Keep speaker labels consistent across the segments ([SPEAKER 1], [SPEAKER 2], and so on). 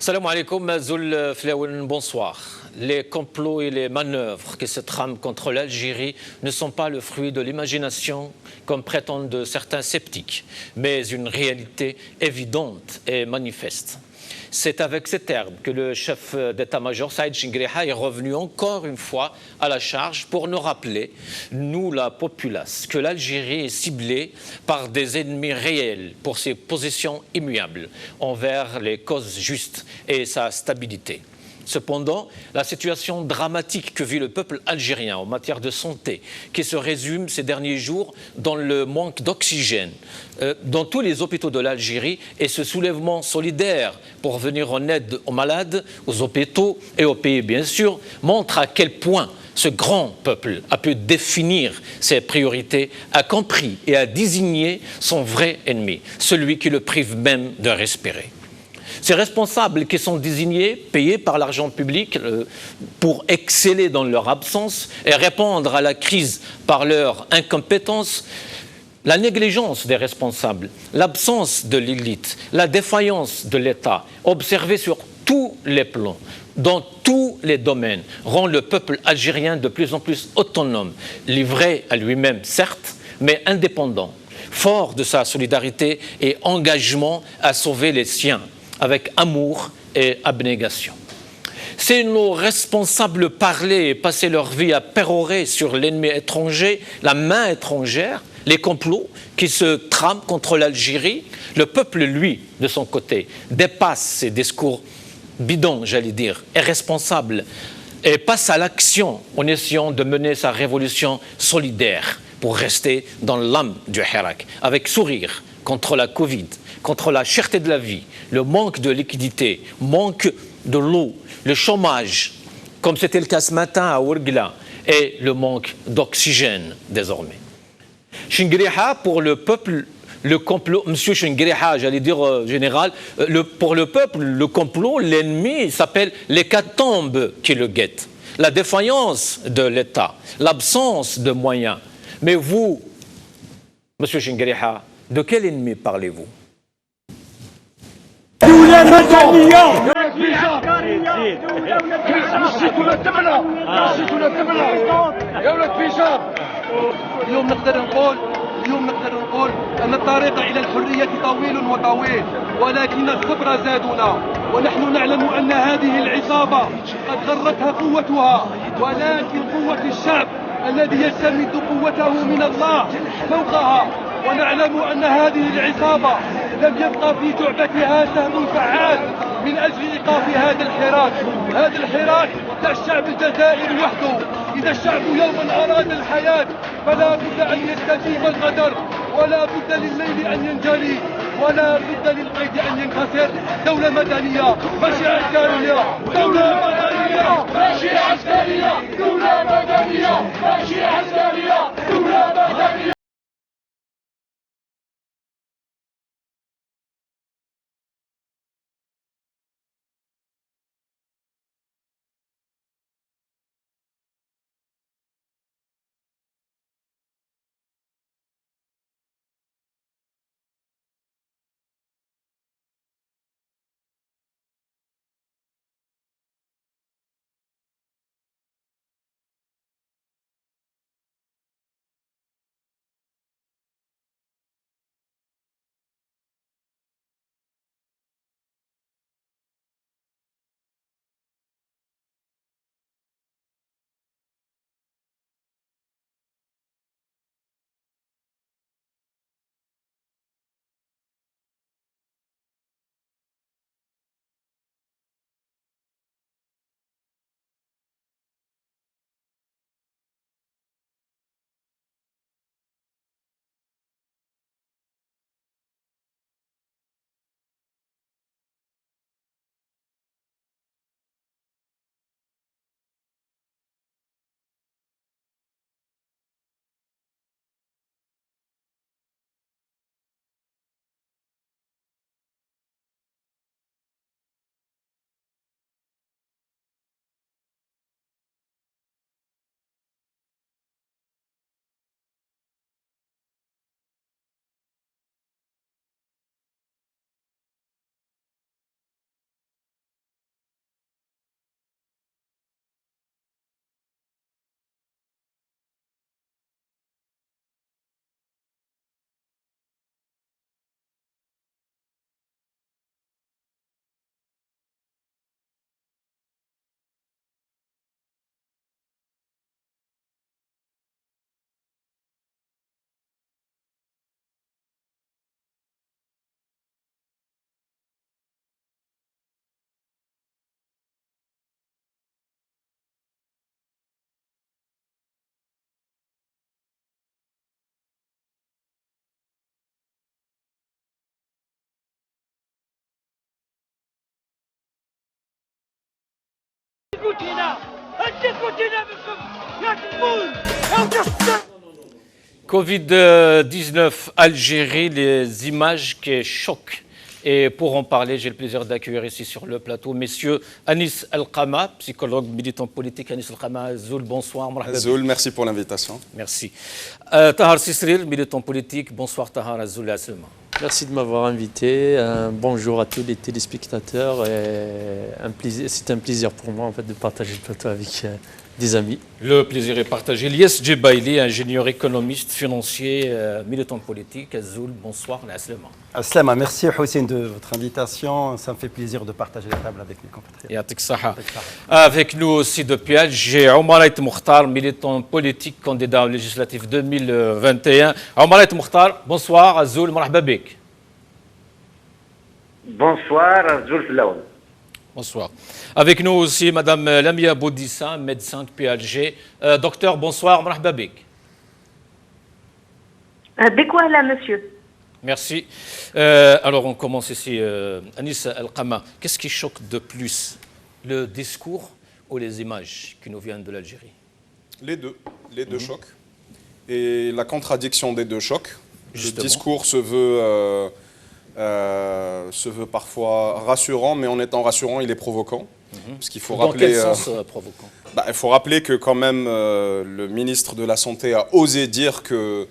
[SPEAKER 1] Salam alaikum, Zul Flaouen, bonsoir. Les complots et les manœuvres qui se trament contre l'Algérie ne sont pas le fruit de l'imagination, comme prétendent certains sceptiques, mais une réalité évidente et manifeste. C'est avec ces termes que le chef d'état-major, Saïd Chinguiriha, est revenu encore une fois à la charge pour nous rappeler, nous la populace, que l'Algérie est ciblée par des ennemis réels pour ses positions immuables envers les causes justes et sa stabilité. Cependant, la situation dramatique que vit le peuple algérien en matière de santé, qui se résume ces derniers jours dans le manque d'oxygène dans tous les hôpitaux de l'Algérie et ce soulèvement solidaire pour venir en aide aux malades, aux hôpitaux et aux pays bien sûr, montre à quel point ce grand peuple a pu définir ses priorités, a compris et a désigné son vrai ennemi, celui qui le prive même de respirer. Ces responsables qui sont désignés, payés par l'argent public pour exceller dans leur absence et répondre à la crise par leur incompétence, la négligence des responsables, l'absence de l'élite, la défaillance de l'État, observée sur tous les plans, dans tous les domaines, rend le peuple algérien de plus en plus autonome, livré à lui-même certes, mais indépendant, fort de sa solidarité et engagement à sauver les siens, avec amour et abnégation. C'est nos responsables parler et passer leur vie à pérorer sur l'ennemi étranger, la main étrangère, les complots qui se trament contre l'Algérie. Le peuple, lui, de son côté, dépasse ces discours bidons, j'allais dire, irresponsables, et passe à l'action en essayant de mener sa révolution solidaire pour rester dans l'âme du Hirak, avec sourire contre la Covid, contre la cherté de la vie, le manque de liquidité, manque de l'eau, le chômage, comme c'était le cas ce matin à Ouargla, et le manque d'oxygène désormais. Chinguiriha, pour le peuple, le complot, monsieur Chinguiriha, j'allais dire général, pour le peuple, le complot, l'ennemi s'appelle l'hécatombe qui le guette, la défaillance de l'État, l'absence de moyens. Mais vous, monsieur Chinguiriha, de quel ennemi parlez-vous?
[SPEAKER 2] اليوم نقدر نقول أن الطريق إلى الحرية طويل وطويل، ولكن الصبر زادنا، ونحن نعلم أن هذه العصابة قد غرتها قوتها، ولكن قوة الشعب الذي يستمد قوته من الله فوقها. ونعلم أن هذه العصابة لم يبقى في جعبتها سهم فعال من أجل إيقاف هذا الحراك. هذا الحراك تاع الشعب الجزائري وحده. إذا الشعب يوما أراد الحياة فلا بد أن يستجيب القدر، ولا بد لليل أن ينجلي، ولا بد للقيد أن ينكسر. دولة مدنية ماشي عسكرية، دولة مدنية ماشي عسكرية، دولة مدنية ماشي عسكرية، دولة مدنية.
[SPEAKER 1] Covid-19, Algérie, les images qui choquent. Et pour en parler, j'ai le plaisir d'accueillir ici sur le plateau messieurs Anis El-Qama, psychologue, militant politique. Anis El-Qama, Azoul, bonsoir.
[SPEAKER 3] Azoul, merci pour l'invitation.
[SPEAKER 1] Merci. Tahar Sisril, militant politique, bonsoir Tahar, Azoul et Aslema.
[SPEAKER 4] Merci de m'avoir invité. Bonjour à tous les téléspectateurs. C'est un plaisir pour moi en fait, de partager le plateau avec des amis.
[SPEAKER 1] Le plaisir est partagé. Lies Djebaili, ingénieur économiste, financier, militant politique. Azoul, bonsoir. Aslema.
[SPEAKER 5] Aslema, merci Hussein de votre invitation. Ça me fait plaisir de partager la table avec mes compatriotes.
[SPEAKER 1] Avec nous aussi depuis Alger, Omar Ait Mokhtar, militant politique, candidat aux législatives 2021. Omar Ait Mokhtar, bonsoir. Azoul, marhaba bik.
[SPEAKER 6] Bonsoir, Azoul Flaoun.
[SPEAKER 1] Bonsoir. Avec nous aussi Madame Lamia Boudissa, médecin depuis Alger. Docteur, bonsoir, marhaba bik.
[SPEAKER 7] Bekwala, monsieur.
[SPEAKER 1] Merci. Alors on commence ici. Anis El-Qama, qu'est-ce qui choque de plus, le discours ou les images qui nous viennent de l'Algérie?
[SPEAKER 3] Les deux choquent. Et la contradiction des deux choque.
[SPEAKER 1] Justement.
[SPEAKER 3] Le discours se veut parfois rassurant, mais en étant rassurant, il est provoquant. Parce qu'il faut rappeler,
[SPEAKER 1] dans quel sens provoquant?
[SPEAKER 3] Il faut rappeler que quand même le ministre de la Santé a osé dire que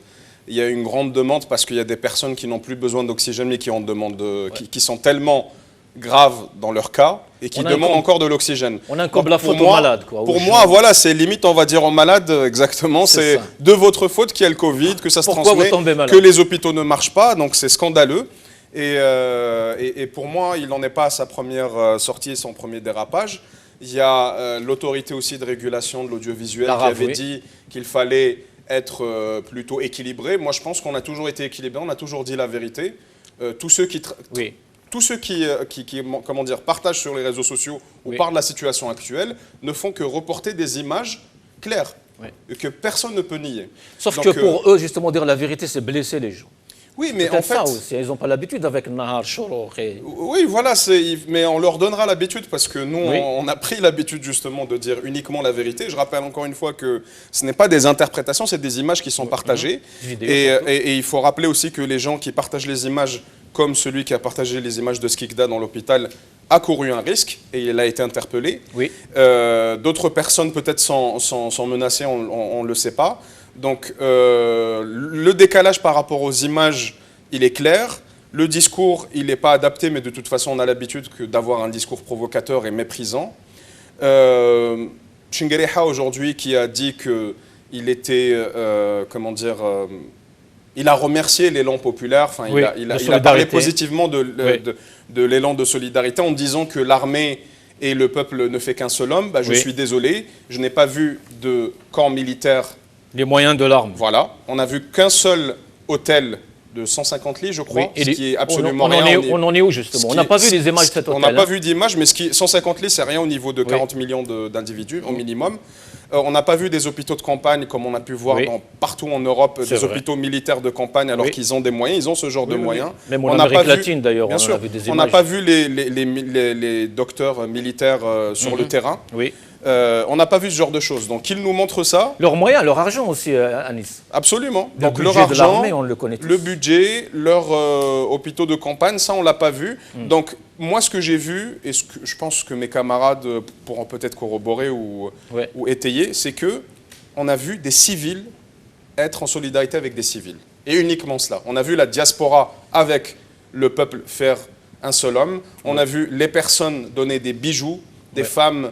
[SPEAKER 3] il y a une grande demande parce qu'il y a des personnes qui n'ont plus besoin d'oxygène mais qui en demandent, qui sont tellement graves dans leur cas et qui demandent encore de l'oxygène.
[SPEAKER 1] On incombe la faute aux malades.
[SPEAKER 3] Pour moi, voilà, c'est limite, on va dire aux malades, exactement, c'est de votre faute qu'il y a le Covid, que ça se transmet, que les hôpitaux ne marchent pas, donc c'est scandaleux. Et pour moi, il n'en est pas à sa première sortie et son premier dérapage. Il y a l'autorité aussi de régulation de l'audiovisuel qui avait dit qu'il fallait être plutôt équilibré. Moi, je pense qu'on a toujours été équilibré, on a toujours dit la vérité. Tous ceux qui comment dire, partagent sur les réseaux sociaux ou parlent de la situation actuelle ne font que reporter des images claires que personne ne peut nier.
[SPEAKER 1] Sauf que pour eux, justement, dire la vérité, c'est blesser les gens.
[SPEAKER 3] Oui, mais en fait,
[SPEAKER 1] ça aussi, ils n'ont pas l'habitude avec Nahar Shoroukh.
[SPEAKER 3] Oui, voilà, mais on leur donnera l'habitude parce que nous, on a pris l'habitude justement de dire uniquement la vérité. Je rappelle encore une fois que ce n'est pas des interprétations, c'est des images qui sont partagées. Et il faut rappeler aussi que les gens qui partagent les images, comme celui qui a partagé les images de Skikda dans l'hôpital, a couru un risque et il a été interpellé. D'autres personnes peut-être sont menacées, on ne le sait pas. Donc le décalage par rapport aux images, il est clair. Le discours, il n'est pas adapté, mais de toute façon, on a l'habitude d'avoir un discours provocateur et méprisant. Chinguereha aujourd'hui qui a dit qu'il était, comment dire, il a remercié l'élan populaire, enfin, il a parlé positivement de l'élan de solidarité en disant que l'armée et le peuple ne fait qu'un seul homme. Je suis désolé, je n'ai pas vu de camp militaire.
[SPEAKER 1] Les moyens de l'arme.
[SPEAKER 3] Voilà, on n'a vu qu'un seul hôtel de 150 lits, je crois, ce qui est absolument rien.
[SPEAKER 1] On en est où justement? On n'a pas vu les images de cet hôtel.
[SPEAKER 3] On n'a pas vu d'images, mais 150 lits, c'est rien au niveau de 40 millions d'individus au minimum. On n'a pas vu des hôpitaux de campagne comme on a pu voir partout en Europe, des hôpitaux militaires de campagne alors qu'ils ont des moyens, ils ont ce genre de moyens.
[SPEAKER 1] Même en Amérique latine d'ailleurs, on a vu des images.
[SPEAKER 3] On n'a pas vu les docteurs militaires sur le terrain. On n'a pas vu ce genre de choses. Donc, ils nous montrent ça.
[SPEAKER 1] Leurs moyens, leur argent aussi, Anis.
[SPEAKER 3] Absolument.
[SPEAKER 1] Donc, leur argent, on le connaît tous.
[SPEAKER 3] Le budget, leurs hôpitaux de campagne, ça, on ne l'a pas vu. Donc, moi, ce que j'ai vu, et ce que je pense que mes camarades pourront peut-être corroborer ou étayer, c'est qu'on a vu des civils être en solidarité avec des civils. Et uniquement cela. On a vu la diaspora avec le peuple faire un seul homme. On a vu les personnes donner des bijoux, des femmes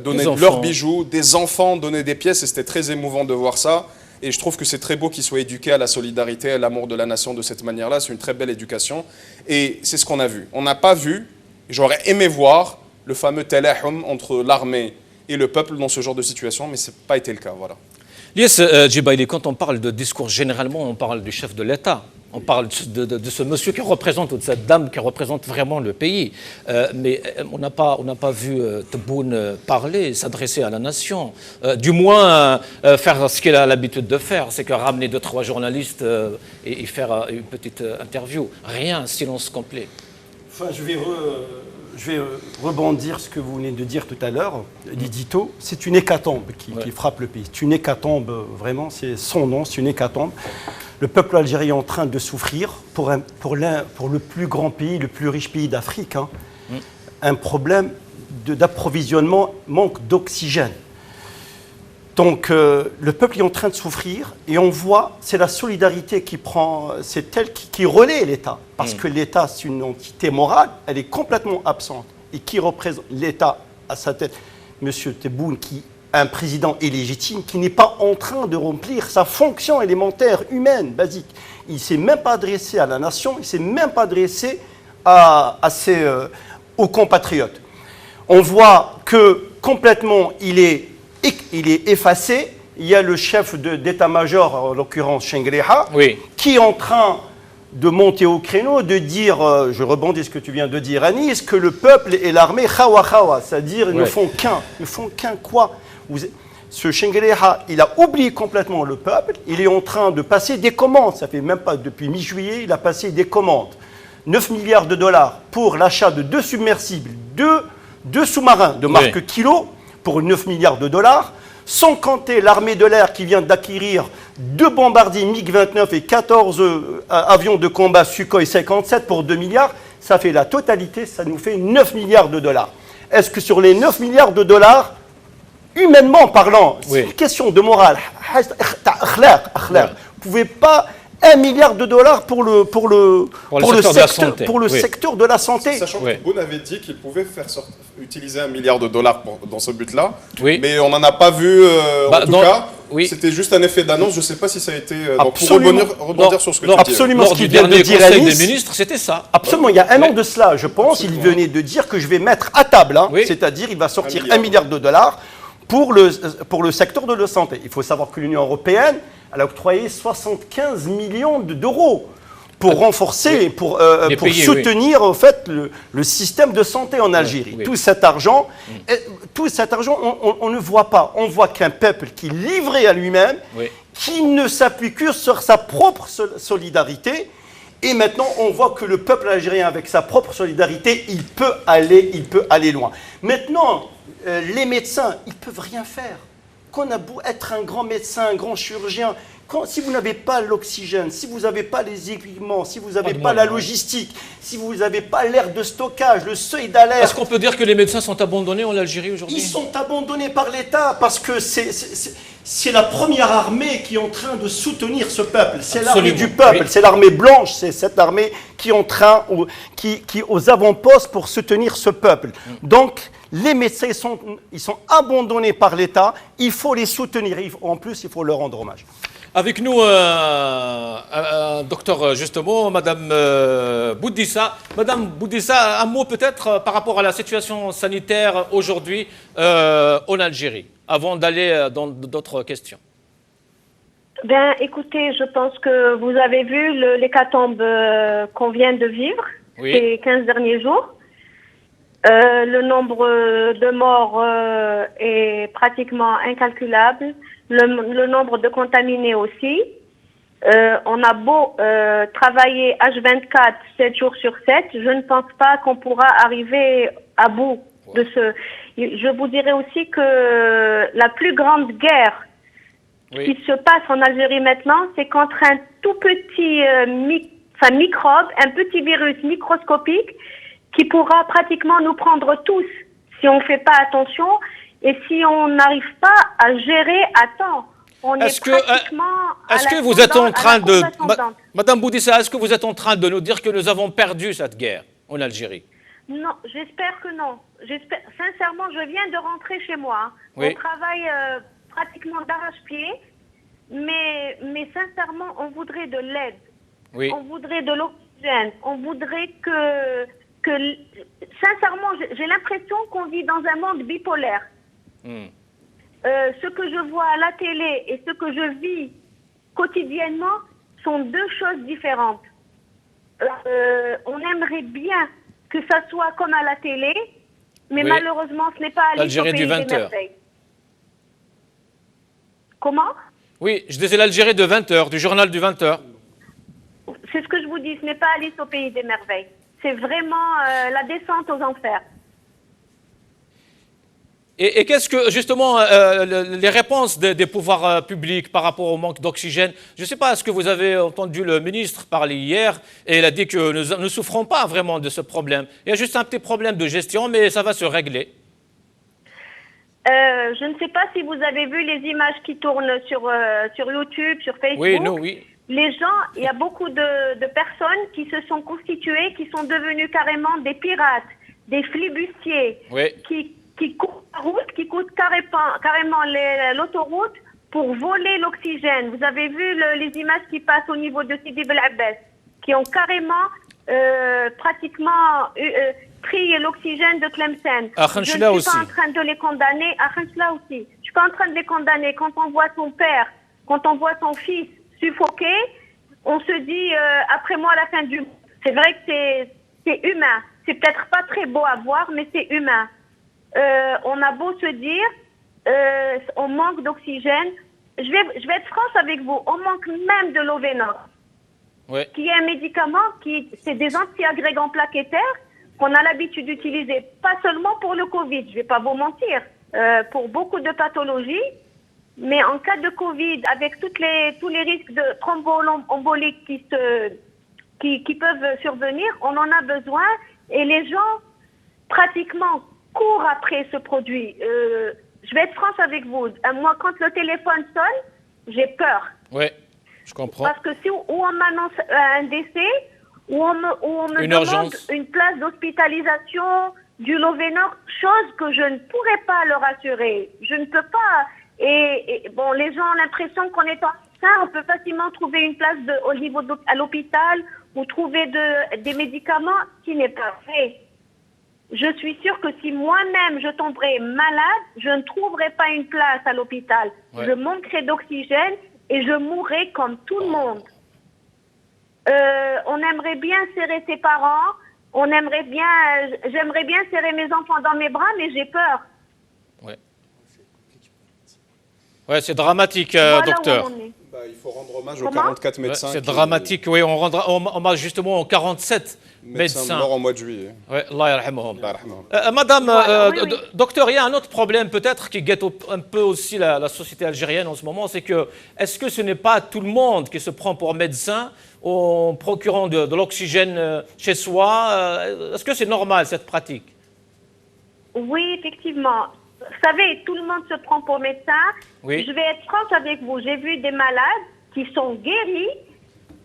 [SPEAKER 3] donner leurs bijoux, des enfants donner des pièces, et c'était très émouvant de voir ça. Et je trouve que c'est très beau qu'ils soient éduqués à la solidarité, à l'amour de la nation de cette manière-là. C'est une très belle éducation. Et c'est ce qu'on a vu. On n'a pas vu, j'aurais aimé voir, le fameux telahum entre l'armée et le peuple dans ce genre de situation, mais ce n'a pas été le cas. Voilà.
[SPEAKER 1] Lies Djebaili, quand on parle de discours, généralement, on parle du chef de l'État. On parle de ce monsieur qui représente, ou de cette dame qui représente vraiment le pays. Mais on n'a pas vu Tebboune parler, s'adresser à la nation. Du moins, faire ce qu'il a l'habitude de faire, c'est que ramener 2-3 journalistes et faire une petite interview. Rien, silence complet.
[SPEAKER 5] Enfin, je vais je vais rebondir ce que vous venez de dire tout à l'heure, l'édito. C'est une hécatombe qui frappe le pays. C'est une hécatombe, vraiment, c'est son nom, c'est une hécatombe. Le peuple algérien est en train de souffrir pour le plus grand pays, le plus riche pays d'Afrique. Hein. Un problème d'approvisionnement, manque d'oxygène. Donc le peuple est en train de souffrir et on voit, c'est la solidarité qui prend, c'est elle qui relaie l'État. Parce que l'État, c'est une entité morale, elle est complètement absente. Et qui représente l'État à sa tête? Monsieur Tebboune, qui est un président illégitime, qui n'est pas en train de remplir sa fonction élémentaire, humaine, basique. Il ne s'est même pas adressé à la nation, il ne s'est même pas adressé aux compatriotes. On voit que complètement, il est effacé. Il y a le chef d'état-major, en l'occurrence Chengleha, qui est en train de monter au créneau, de dire, je rebondis ce que tu viens de dire, Anis, que le peuple et l'armée khawa khawa, c'est-à-dire ils ne font qu'un. Ils ne font qu'un quoi? Ce Chengleha, il a oublié complètement le peuple. Il est en train de passer des commandes. Ça fait même pas depuis mi-juillet, il a passé des commandes. 9 milliards de dollars pour l'achat de 2 submersibles, 2 sous-marins de marque Kilo pour 9 milliards de dollars, sans compter l'armée de l'air qui vient d'acquérir 2 bombardiers MiG-29 et 14 avions de combat Sukhoi 57 pour 2 milliards. Ça fait la totalité, ça nous fait 9 milliards de dollars. Est-ce que sur les 9 milliards de dollars, humainement parlant, c'est une question de morale, vous ne pouvez pas 1 milliard de dollars pour le secteur de la santé.
[SPEAKER 3] Sachant que Tebboune avait dit qu'il pouvait utiliser 1 milliard de dollars dans ce but-là, mais on n'en a pas vu, en tout cas. C'était juste un effet d'annonce, je ne sais pas si ça a été... donc pour rebondir sur ce que tu dis.
[SPEAKER 5] Absolument, ce qu'il vient de dire
[SPEAKER 1] Conseil des ministres, c'était ça.
[SPEAKER 5] Absolument, il y a un an de cela, je pense, il venait de dire que je vais mettre à table, c'est-à-dire il va sortir 1 milliard de dollars pour le secteur de la santé. Il faut savoir que l'Union européenne, elle a octroyé 75 millions d'euros pour renforcer, pour soutenir en fait, le système de santé en Algérie. Tout cet argent, on ne voit pas. On voit qu'un peuple qui est livré à lui-même, qui ne s'appuie que sur sa propre solidarité. Et maintenant, on voit que le peuple algérien, avec sa propre solidarité, il peut aller loin. Maintenant, les médecins, ils ne peuvent rien faire. Qu'on a beau être un grand médecin, un grand chirurgien, si vous n'avez pas l'oxygène, si vous n'avez pas les équipements, si vous n'avez pas la logistique, si vous n'avez pas l'air de stockage, le seuil d'alerte...
[SPEAKER 1] Est-ce qu'on peut dire que les médecins sont abandonnés en Algérie aujourd'hui?
[SPEAKER 5] Ils sont abandonnés par l'État parce que c'est la première armée qui est en train de soutenir ce peuple. C'est l'armée du peuple, c'est l'armée blanche, c'est cette armée qui est en train, qui aux avant-postes pour soutenir ce peuple. Donc, les médecins, ils sont abandonnés par l'État, il faut les soutenir, en plus, il faut leur rendre hommage.
[SPEAKER 1] Avec nous, un docteur, justement, Madame Boudissa. Madame Boudissa, un mot peut-être par rapport à la situation sanitaire aujourd'hui en Algérie, avant d'aller dans d'autres questions.
[SPEAKER 7] Ben, écoutez, je pense que vous avez vu l'hécatombe qu'on vient de vivre ces 15 derniers jours. Le nombre de morts est pratiquement incalculable. Le nombre de contaminés aussi. On a beau travailler H24, 7 jours sur 7, je ne pense pas qu'on pourra arriver à bout de ce... Je vous dirais aussi que la plus grande guerre qui se passe en Algérie maintenant, c'est contre un tout petit microbe, un petit virus microscopique qui pourra pratiquement nous prendre tous si on ne fait pas attention et si on n'arrive pas à gérer à temps.
[SPEAKER 1] Est-ce que vous êtes en train de... Madame Boudissa, est-ce que vous êtes en train de nous dire que nous avons perdu cette guerre en Algérie?
[SPEAKER 7] Non, j'espère que non. Sincèrement, je viens de rentrer chez moi. On travaille pratiquement d'arrache-pied, mais sincèrement, on voudrait de l'aide. On voudrait de l'oxygène. On voudrait que sincèrement, j'ai l'impression qu'on vit dans un monde bipolaire. Ce que je vois à la télé et ce que je vis quotidiennement sont deux choses différentes. On aimerait bien que ça soit comme à la télé, mais malheureusement, ce n'est pas Alice au pays des merveilles. Comment?
[SPEAKER 1] Oui, je disais l'Algérie de 20h, du journal du 20h.
[SPEAKER 7] C'est ce que je vous dis, ce n'est pas Alice au pays des merveilles. c'est vraiment la descente aux enfers.
[SPEAKER 1] Et qu'est-ce que, justement, les réponses des pouvoirs publics par rapport au manque d'oxygène? Je ne sais pas, est-ce que vous avez entendu le ministre parler hier et il a dit que nous ne souffrons pas vraiment de ce problème. Il y a juste un petit problème de gestion, mais ça va se régler.
[SPEAKER 7] Je ne sais pas si vous avez vu les images qui tournent sur YouTube, sur Facebook.
[SPEAKER 1] Oui, nous, oui.
[SPEAKER 7] Les gens, il y a beaucoup de personnes qui se sont constituées, qui sont devenues carrément des pirates, des flibustiers,
[SPEAKER 1] oui.
[SPEAKER 7] qui courent la route, qui coupent carrément l'autoroute pour voler l'oxygène. Vous avez vu les images qui passent au niveau de Sidi Bel Abbès, qui ont carrément, pratiquement pris l'oxygène de Tlemcen. Je ne suis pas en train de les condamner. À Khenchela aussi. Je ne suis pas en train de les condamner. Quand on voit son père, quand on voit son fils suffoqué, on se dit après moi la fin du monde. C'est vrai que c'est humain. C'est peut-être pas très beau à voir, mais c'est humain. On a beau se dire, on manque d'oxygène. Je vais être franche avec vous. On manque même de l'Ovénor,
[SPEAKER 1] oui.
[SPEAKER 7] qui est un médicament c'est des antiagrégants plaquettaires qu'on a l'habitude d'utiliser, pas seulement pour le Covid. Je vais pas vous mentir, pour beaucoup de pathologies. Mais en cas de Covid, avec tous les risques de thromboemboliques qui peuvent survenir, on en a besoin et les gens pratiquement courent après ce produit. Je vais être franche avec vous. Moi, quand le téléphone sonne, j'ai peur.
[SPEAKER 1] Oui, je comprends.
[SPEAKER 7] Parce que où on m'annonce un décès, où on me demande une place d'hospitalisation du Lovénor, chose que je ne pourrais pas leur assurer. Je ne peux pas. Et bon, les gens ont l'impression qu'en étant médecin, on peut facilement trouver une place au niveau à l'hôpital ou trouver des médicaments, ce qui n'est pas vrai. Je suis sûre que si moi-même je tomberais malade, je ne trouverais pas une place à l'hôpital. Ouais. Je manquerais d'oxygène et je mourrais comme tout le monde. On aimerait bien serrer ses parents, j'aimerais bien serrer mes enfants dans mes bras, mais j'ai peur.
[SPEAKER 1] Ouais. Ouais, c'est dramatique,
[SPEAKER 7] voilà
[SPEAKER 1] docteur.
[SPEAKER 3] Il faut rendre hommage aux 44 médecins.
[SPEAKER 1] C'est dramatique, oui. On rendra hommage justement aux 47 médecins
[SPEAKER 3] morts en mois de juillet.
[SPEAKER 1] Oui, Allah yarhamhum. Madame, oui. Docteur, il y a un autre problème peut-être qui guette un peu aussi la société algérienne en ce moment, c'est que est-ce que ce n'est pas tout le monde qui se prend pour médecin en procurant de l'oxygène chez soi? Est-ce que c'est normal cette pratique?
[SPEAKER 7] Oui, effectivement. Vous savez, tout le monde se prend pour médecin. Oui. Je vais être franche avec vous. J'ai vu des malades qui sont guéris,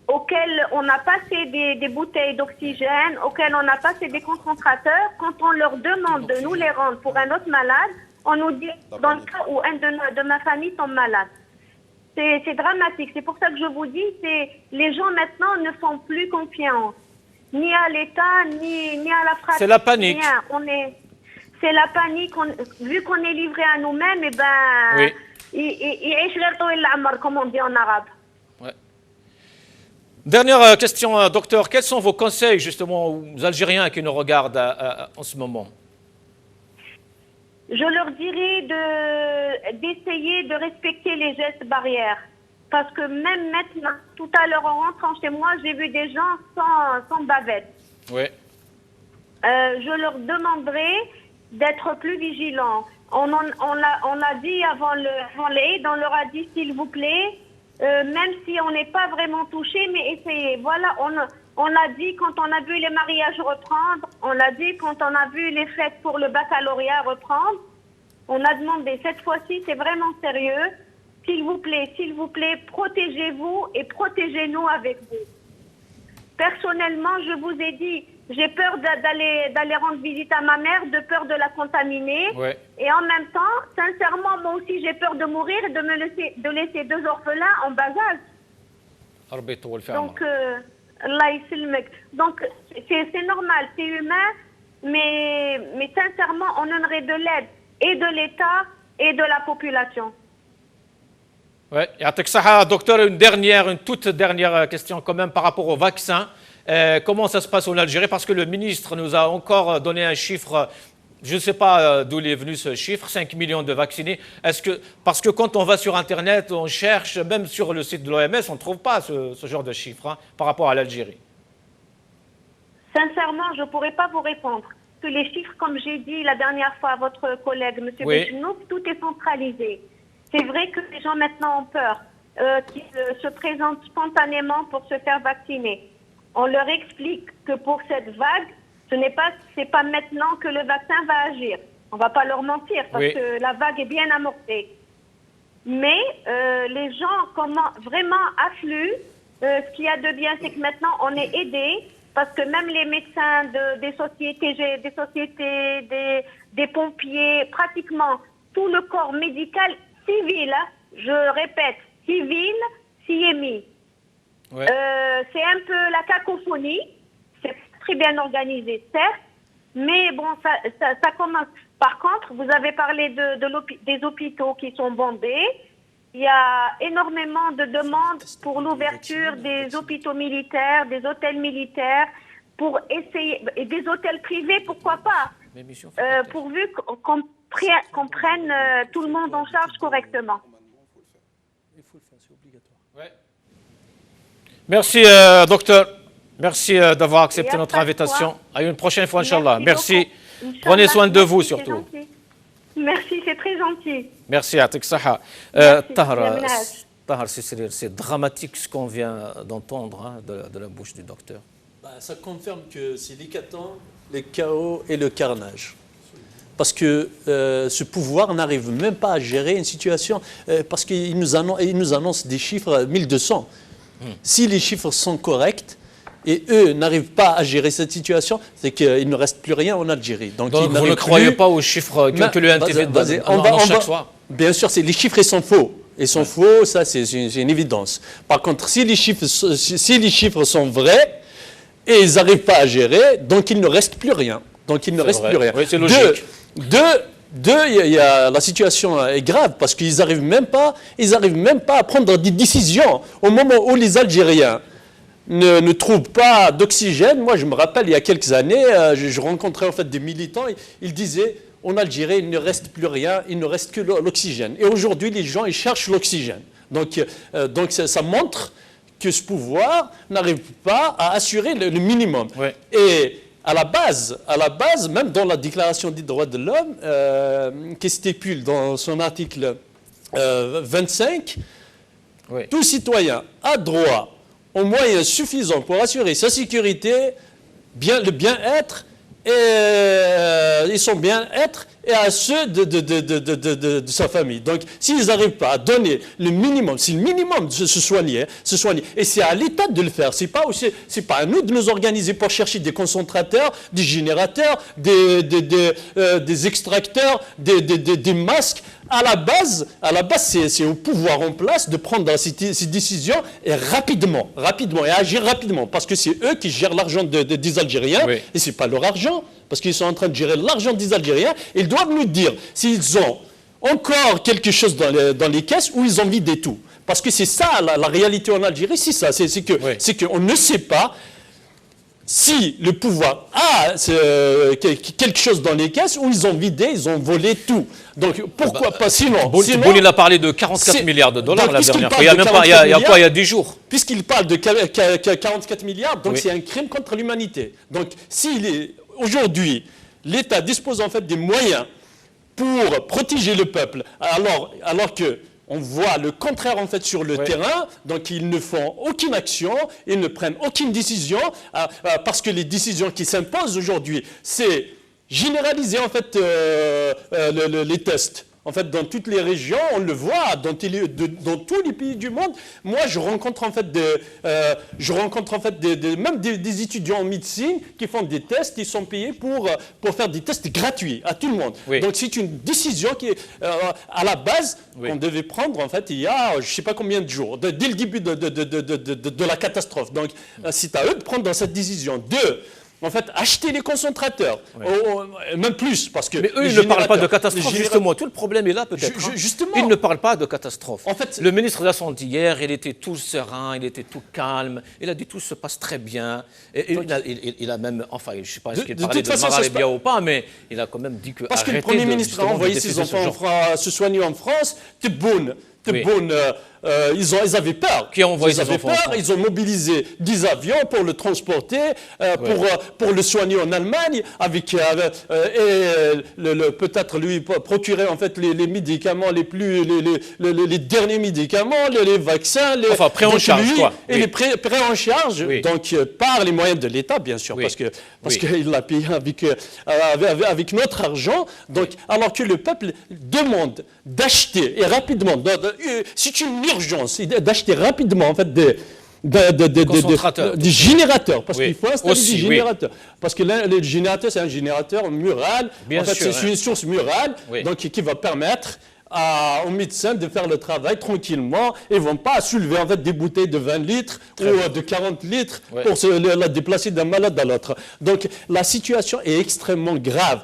[SPEAKER 7] auxquels on a passé des bouteilles d'oxygène, auxquels on a passé des concentrateurs. Quand on leur demande de nous les rendre pour un autre malade, on nous dit, dans le cas où un de ma famille tombe malade. C'est dramatique. C'est pour ça que je vous dis, les gens maintenant ne font plus confiance. Ni à l'État, ni à la pratique.
[SPEAKER 1] C'est la panique.
[SPEAKER 7] C'est la panique. Vu qu'on est livré à nous-mêmes, et ben, comme on dit en arabe.
[SPEAKER 1] Ouais. Dernière question, docteur. Quels sont vos conseils justement aux Algériens qui nous regardent en ce moment?
[SPEAKER 7] Je leur dirais d'essayer de respecter les gestes barrières. Parce que même maintenant, tout à l'heure en rentrant chez moi, j'ai vu des gens sans bavette.
[SPEAKER 1] Oui.
[SPEAKER 7] Je leur demanderai d'être plus vigilants. On l'a dit avant l'Eid, on leur a dit s'il vous plaît, même si on n'est pas vraiment touché, mais essayez. Voilà, on l'a dit quand on a vu les mariages reprendre, on l'a dit quand on a vu les fêtes pour le baccalauréat reprendre. On a demandé, cette fois-ci, c'est vraiment sérieux. S'il vous plaît, protégez-vous et protégez-nous avec vous. Personnellement, je vous ai dit, j'ai peur d'aller rendre visite à ma mère, de peur de la contaminer.
[SPEAKER 1] Ouais.
[SPEAKER 7] Et en même temps, sincèrement, moi aussi, j'ai peur de mourir et de laisser 2 orphelins en bas âge. Donc, Allah yisselmek. Donc, c'est normal, c'est humain, mais sincèrement, on aimerait de l'aide et de l'État et de la population.
[SPEAKER 1] Oui, docteur, une toute dernière question quand même par rapport au vaccin. Comment ça se passe en Algérie? Parce que le ministre nous a encore donné un chiffre, je ne sais pas d'où il est venu ce chiffre, 5 millions de vaccinés. Parce que quand on va sur Internet, on cherche, même sur le site de l'OMS, on ne trouve pas ce genre de chiffre par rapport à l'Algérie.
[SPEAKER 7] Sincèrement, je ne pourrais pas vous répondre. Que les chiffres, comme j'ai dit la dernière fois à votre collègue, M. Bechnoub, tout est centralisé. C'est vrai que les gens maintenant ont peur, qu'ils se présentent spontanément pour se faire vacciner. On leur explique que pour cette vague, c'est pas maintenant que le vaccin va agir. On ne va pas leur mentir parce que la vague est bien amorcée. Mais les gens vraiment affluent. Ce qu'il y a de bien, c'est que maintenant, on est aidés parce que même les médecins des sociétés, des pompiers, pratiquement tout le corps médical civil, je répète, civil, s'y est mis. Ouais. C'est un peu la cacophonie. C'est très bien organisé, certes, mais bon, ça commence. Par contre, vous avez parlé des hôpitaux qui sont bondés. Il y a énormément de demandes pour l'ouverture des hôpitaux militaires, des hôtels militaires, pour essayer, et des hôtels privés, pourquoi pas, pourvu qu'on prenne tout le monde en charge correctement.
[SPEAKER 1] Il faut le faire, c'est obligatoire. Ouais. Merci, docteur. Merci d'avoir accepté notre invitation. À une prochaine fois, Inch'Allah. Merci. Prenez soin de vous, surtout.
[SPEAKER 7] Merci, c'est très gentil.
[SPEAKER 1] Merci, Atik Saha. Tahar, c'est dramatique ce qu'on vient d'entendre de la bouche du docteur.
[SPEAKER 4] Ça confirme que c'est l'hécatombe, le chaos et le carnage. Parce que ce pouvoir n'arrive même pas à gérer une situation, parce qu'il nous annonce des chiffres 1200. Si les chiffres sont corrects, et eux n'arrivent pas à gérer cette situation, c'est qu'il ne reste plus rien en Algérie. Donc
[SPEAKER 1] vous ne croyez pas aux chiffres que le NTV donne chaque soir?
[SPEAKER 4] Bien sûr, les chiffres sont faux. Ils sont faux, ça c'est une évidence. Par contre, si les chiffres sont vrais et ils n'arrivent pas à gérer, donc il ne reste plus rien. Donc il ne reste plus rien.
[SPEAKER 1] Oui, c'est logique.
[SPEAKER 4] La situation est grave parce qu'ils n'arrivent même pas à prendre des décisions au moment où les Algériens ne trouvent pas d'oxygène. Moi, je me rappelle, il y a quelques années, je rencontrais en fait des militants, ils disaient, en Algérie, il ne reste plus rien, il ne reste que l'oxygène. Et aujourd'hui, les gens, ils cherchent l'oxygène. Donc ça montre que ce pouvoir n'arrive pas à assurer le minimum. Ouais. Et à la base, même dans la Déclaration des droits de l'homme, qui stipule dans son article 25, tout citoyen a droit aux moyens suffisants pour assurer sa sécurité, le bien-être et son bien-être et à ceux de sa famille. Donc, s'ils n'arrivent pas à donner le minimum, c'est le minimum de se soigner, et c'est à l'État de le faire. C'est pas à nous de nous organiser pour chercher des concentrateurs, des générateurs, des extracteurs, des masques. À la base, c'est au pouvoir en place de prendre ces décisions et rapidement, et agir rapidement, parce que c'est eux qui gèrent l'argent des Algériens, et c'est pas leur argent, parce qu'ils sont en train de gérer l'argent des Algériens. Ils doivent nous dire s'ils ont encore quelque chose dans les caisses ou ils ont vidé tout. Parce que c'est ça, la réalité en Algérie, c'est ça, c'est qu'on ne sait pas si le pouvoir a quelque chose dans les caisses ou ils ont vidé, ils ont volé tout. Donc pourquoi pas sinon
[SPEAKER 1] Bouni a parlé de 44 milliards de dollars la dernière fois. Il y a 10 jours.
[SPEAKER 4] Puisqu'il parle de 44 milliards, donc c'est un crime contre l'humanité. Donc aujourd'hui, l'État dispose en fait des moyens pour protéger le peuple, alors que on voit le contraire en fait sur le terrain, donc ils ne font aucune action, ils ne prennent aucune décision, parce que les décisions qui s'imposent aujourd'hui, c'est généraliser en fait les tests. En fait, dans toutes les régions, on le voit, dans tous les pays du monde. Moi, je rencontre en fait même des étudiants en médecine qui font des tests, ils sont payés pour faire des tests gratuits à tout le monde. Oui. Donc, c'est une décision qui est à la base qu'on devait prendre en fait il y a je ne sais pas combien de jours, dès le début de la catastrophe. Donc, c'est à eux de prendre cette décision. En fait, acheter les concentrateurs, même plus, parce que...
[SPEAKER 1] Mais eux, ils ne parlent pas de catastrophe, justement. Tout le problème est là, peut-être.
[SPEAKER 4] Justement.
[SPEAKER 1] Ils ne parlent pas de catastrophe. En fait, le ministre de la Santé, hier, il était tout serein, il était tout calme. Il a dit tout se passe très bien. Et il a même... Enfin, je ne sais pas est-ce qu'il parlait de Maralébia ou pas, mais il a quand même dit que...
[SPEAKER 4] Parce que le Premier ministre a envoyé ses enfants se soigner en France. Tebboune ils avaient peur.
[SPEAKER 1] Qui ont envoyé ces enfants?
[SPEAKER 4] Ils ont mobilisé 10 avions pour le transporter, pour le soigner en Allemagne, peut-être lui procurer en fait les médicaments les derniers médicaments, les vaccins,
[SPEAKER 1] pris en charge, quoi.
[SPEAKER 4] Et les pris en charge, donc par les moyens de l'État, bien sûr, parce qu'il l'a payé avec notre argent. Donc, alors que le peuple demande d'acheter et rapidement, c'est une urgence d'acheter rapidement en fait des générateurs, parce qu'il faut installer des générateurs. Parce que le générateur, c'est un générateur mural.
[SPEAKER 1] Bien sûr,
[SPEAKER 4] c'est une source murale, donc qui va permettre aux médecins de faire le travail tranquillement. Ils ne vont pas soulever en fait des bouteilles de 20 litres ou de 40 litres pour la déplacer d'un malade à l'autre. Donc la situation est extrêmement grave.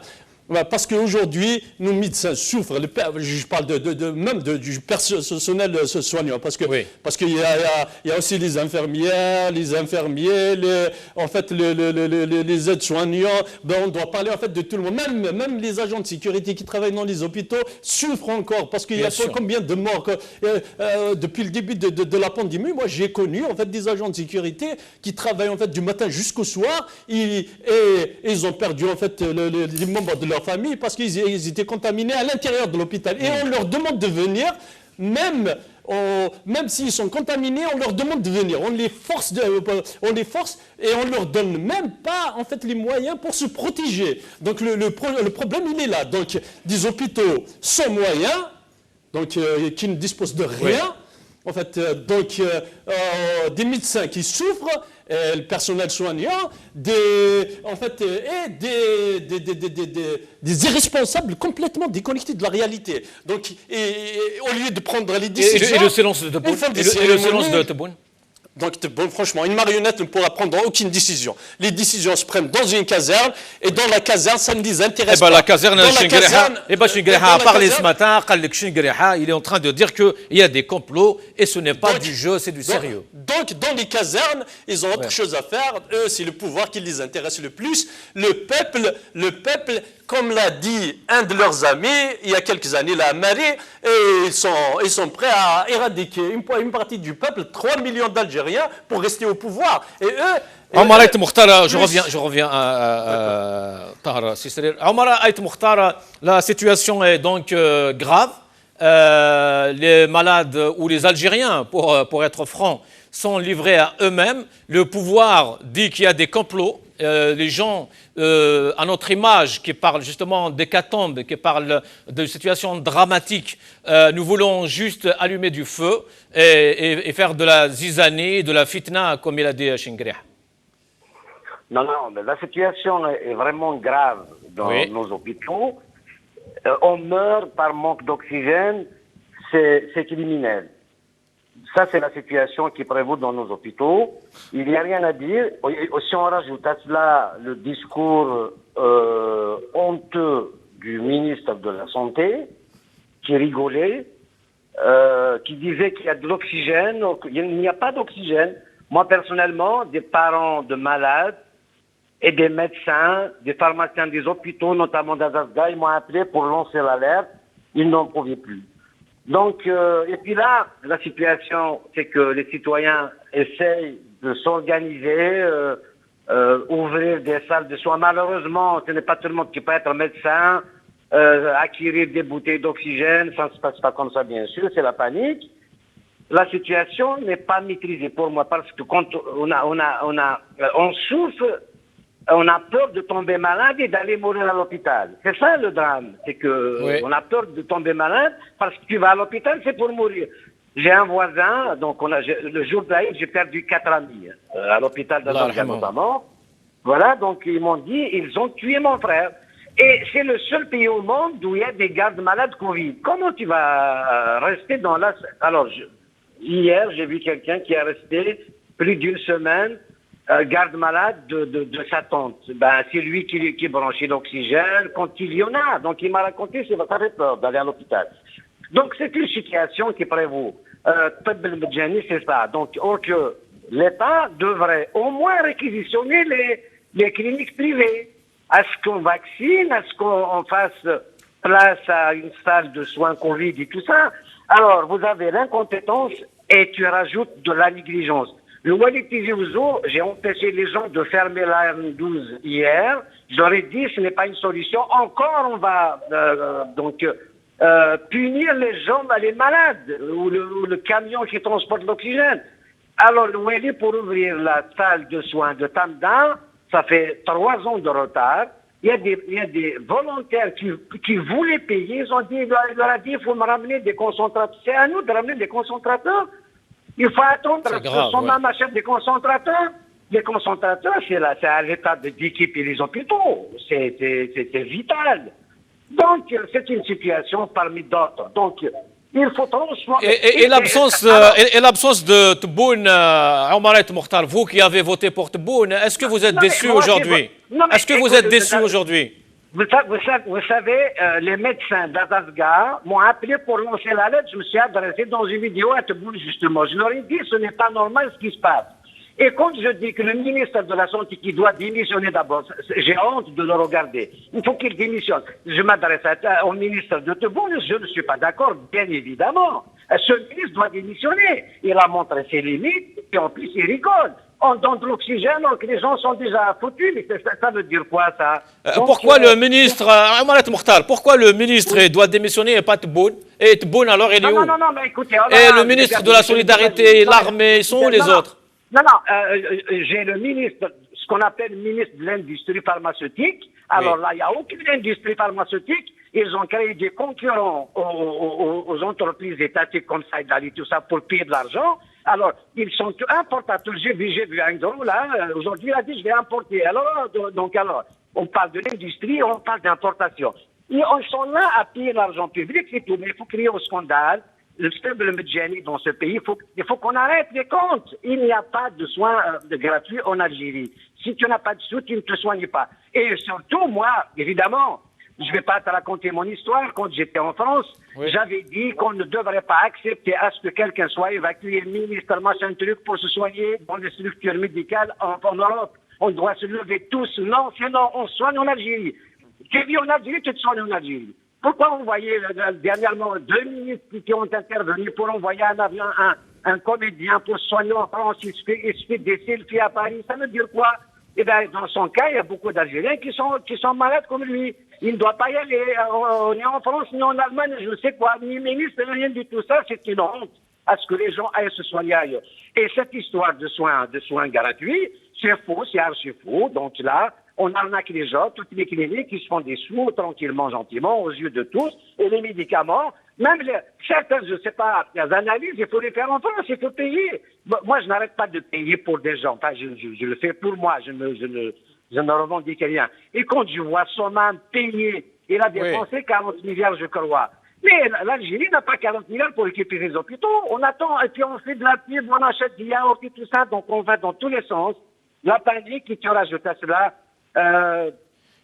[SPEAKER 4] Parce qu'aujourd'hui, nos médecins souffrent. Je parle même du personnel soignant, parce qu'il y a aussi les infirmières, les infirmiers, les aides-soignants. On doit parler en fait de tout le monde. Même les agents de sécurité qui travaillent dans les hôpitaux souffrent encore, parce qu'il y a combien de morts depuis le début de la pandémie. Moi, j'ai connu en fait des agents de sécurité qui travaillent en fait du matin jusqu'au soir et ils ont perdu en fait les membres de leur famille parce qu'ils étaient contaminés à l'intérieur de l'hôpital. Et on leur demande de venir, même s'ils sont contaminés, on leur demande de venir. On les force et on leur donne même pas en fait les moyens pour se protéger. Donc le problème il est là. Donc des hôpitaux sans moyens, donc qui ne disposent de rien. En fait, des médecins qui souffrent, le personnel soignant, des irresponsables complètement déconnectés de la réalité. Donc, au lieu de prendre les décisions...
[SPEAKER 1] Et le silence de Tebboune.
[SPEAKER 4] Donc, franchement, une marionnette ne pourra prendre aucune décision. Les décisions se prennent dans une caserne, et dans la caserne, ça ne les intéresse pas.
[SPEAKER 1] La caserne, Chingreha a parlé ce matin, il est en train de dire qu'il y a des complots, et ce n'est pas du jeu, c'est du sérieux.
[SPEAKER 4] Donc, dans les casernes, ils ont autre chose à faire. Eux, c'est le pouvoir qui les intéresse le plus. Le peuple, comme l'a dit un de leurs amis, il y a quelques années, la Mali, et ils sont prêts à éradiquer une partie du peuple, 3 millions d'Algériens, pour rester au pouvoir. Et eux...
[SPEAKER 1] Omar Aït Mouhtara, je reviens à Tahar Sisserir. Omar Aït Mouhtara, la situation est donc grave. Les malades ou les Algériens, pour être franc, sont livrés à eux-mêmes. Le pouvoir dit qu'il y a des complots. Les gens, à notre image, qui parlent justement d'hécatombe, qui parlent de situations dramatiques, nous voulons juste allumer du feu et faire de la zizanie, de la fitna, comme il a dit Chingreha.
[SPEAKER 6] Non, mais la situation est vraiment grave dans nos hôpitaux. On meurt par manque d'oxygène, c'est criminel. Ça, c'est la situation qui prévaut dans nos hôpitaux. Il n'y a rien à dire. Si on rajoute à cela le discours honteux du ministre de la Santé, qui rigolait, qui disait qu'il y a de l'oxygène. Il n'y a pas d'oxygène. Moi, personnellement, des parents de malades et des médecins, des pharmaciens des hôpitaux, notamment d'Azazga, ils m'ont appelé pour lancer l'alerte. Ils n'en pouvaient plus. Donc, et puis là, la situation, c'est que les citoyens essayent de s'organiser, ouvrir des salles de soins. Malheureusement, ce n'est pas tout le monde qui peut être médecin, acquérir des bouteilles d'oxygène. Ça ne se passe pas comme ça, bien sûr, c'est la panique. La situation n'est pas maîtrisée pour moi parce que quand on souffre, on a peur de tomber malade et d'aller mourir à l'hôpital. C'est ça le drame. C'est que on a peur de tomber malade parce que tu vas à l'hôpital, c'est pour mourir. J'ai un voisin, donc le jour d'Aïd, j'ai perdu 4 amis à l'hôpital d'Azazga notamment. Voilà, donc ils m'ont dit, ils ont tué mon frère. Et c'est le seul pays au monde où il y a des gardes malades Covid. Comment tu vas rester dans la... Alors, hier, j'ai vu quelqu'un qui est resté plus d'une semaine garde malade de sa tante. C'est lui qui branchait l'oxygène quand il y en a. Donc il m'a raconté, ça fait peur d'aller à l'hôpital. Donc c'est une situation qui prévaut. C'est ça. Donc or que l'État devrait au moins réquisitionner les cliniques privées. Est-ce qu'on vaccine? Est-ce qu'on fasse place à une salle de soins Covid et tout ça? Alors, vous avez l'incompétence et tu rajoutes de la négligence. Le Walid Tizi Ouzou, j'ai empêché les gens de fermer la R12 hier. Je leur ai dit, ce n'est pas une solution. Encore, on va punir les gens, les malades, ou le camion qui transporte l'oxygène. Alors, le Wali, pour ouvrir la salle de soins de Tamda, ça fait 3 ans de retard. Il y a des volontaires qui voulaient payer. Ils ont dit, il leur a dit, il faut me ramener des concentrateurs. C'est à nous de ramener des concentrateurs. Il faut attendre que son maman achète des concentrateurs. Les concentrateurs, c'est à l'état d'équipe et les hôpitaux. C'est vital. Donc, c'est une situation parmi d'autres. Donc, il faut transformer...
[SPEAKER 1] Et l'absence de Tebboune, Omar El Mokhtar, vous qui avez voté pour Tebboune, est-ce que vous êtes déçu aujourd'hui? Est-ce que vous êtes déçu aujourd'hui?
[SPEAKER 6] Vous savez, les médecins d'Adasgar m'ont appelé pour lancer la lettre. Je me suis adressé dans une vidéo à Tebboune, justement. Je leur ai dit, ce n'est pas normal ce qui se passe. Et quand je dis que le ministre de la Santé qui doit démissionner d'abord, j'ai honte de le regarder. Il faut qu'il démissionne. Je m'adresse au ministre de Tebboune, je ne suis pas d'accord, bien évidemment. Ce ministre doit démissionner. Il a montré ses limites et en plus il rigole. On donne de l'oxygène alors que les gens sont déjà foutus. Mais ça veut dire quoi ça?
[SPEAKER 1] Pourquoi le ministre, Omar El Mokhtar, pourquoi le ministre doit démissionner et pas Tebboune? Et Tebboune alors il est où?
[SPEAKER 6] Non, mais écoutez...
[SPEAKER 1] Et le ministre de la Solidarité, l'armée, ils sont où les autres?
[SPEAKER 6] Non, j'ai le ministre, ce qu'on appelle le ministre de l'industrie pharmaceutique. Alors là, il n'y a aucune industrie pharmaceutique. Ils ont créé des concurrents aux entreprises étatiques comme Saïdali, tout ça, pour payer de l'argent. Alors, ils sont importateurs. J'ai vu un gros là, aujourd'hui, il a dit, je vais importer. Alors, on parle de l'industrie, on parle d'importation. Ils sont là à payer l'argent public, c'est tout. Mais il faut créer un scandale. Le faible médecine dans ce pays, il faut qu'on arrête les comptes. Il n'y a pas de soins gratuits en Algérie. Si tu n'as pas de sous, tu ne te soignes pas. Et surtout, moi, évidemment, je ne vais pas te raconter mon histoire. Quand j'étais en France, j'avais dit qu'on ne devrait pas accepter à ce que quelqu'un soit évacué, ministre, machin truc, pour se soigner dans les structures médicales en Europe. On doit se lever tous. Non, sinon on soigne en Algérie. Tu vis en Algérie, tu te soignes en Algérie. Pourquoi envoyer dernièrement 2 ministres qui ont intervenu pour envoyer un avion, un comédien pour soigner en France, il se fait des selfies à Paris? Ça veut dire quoi? Eh bien, dans son cas, il y a beaucoup d'Algériens qui sont malades comme lui. Il ne doit pas y aller ni en France, ni en Allemagne, je ne sais quoi, ni ministre, rien du tout ça. C'est une honte à ce que les gens aillent se soigner ailleurs. Et cette histoire de soins gratuits, c'est faux, c'est archi faux. Donc là, on arnaque les gens, toutes les cliniques qui se font des sous tranquillement, gentiment, aux yeux de tous. Et les médicaments, même certains, je ne sais pas, les analyses, il faut les faire en France, il faut payer. Moi, je n'arrête pas de payer pour des gens. Enfin, je le fais pour moi, je ne revendique rien. Et quand je vois son âme payer, il a dépensé 40 milliards, je crois. Mais l'Algérie n'a pas 40 milliards pour équiper les hôpitaux. On attend, et puis on fait de la pub, on achète du yaourt et tout ça, donc on va dans tous les sens. La panique, qui te rajoute à cela.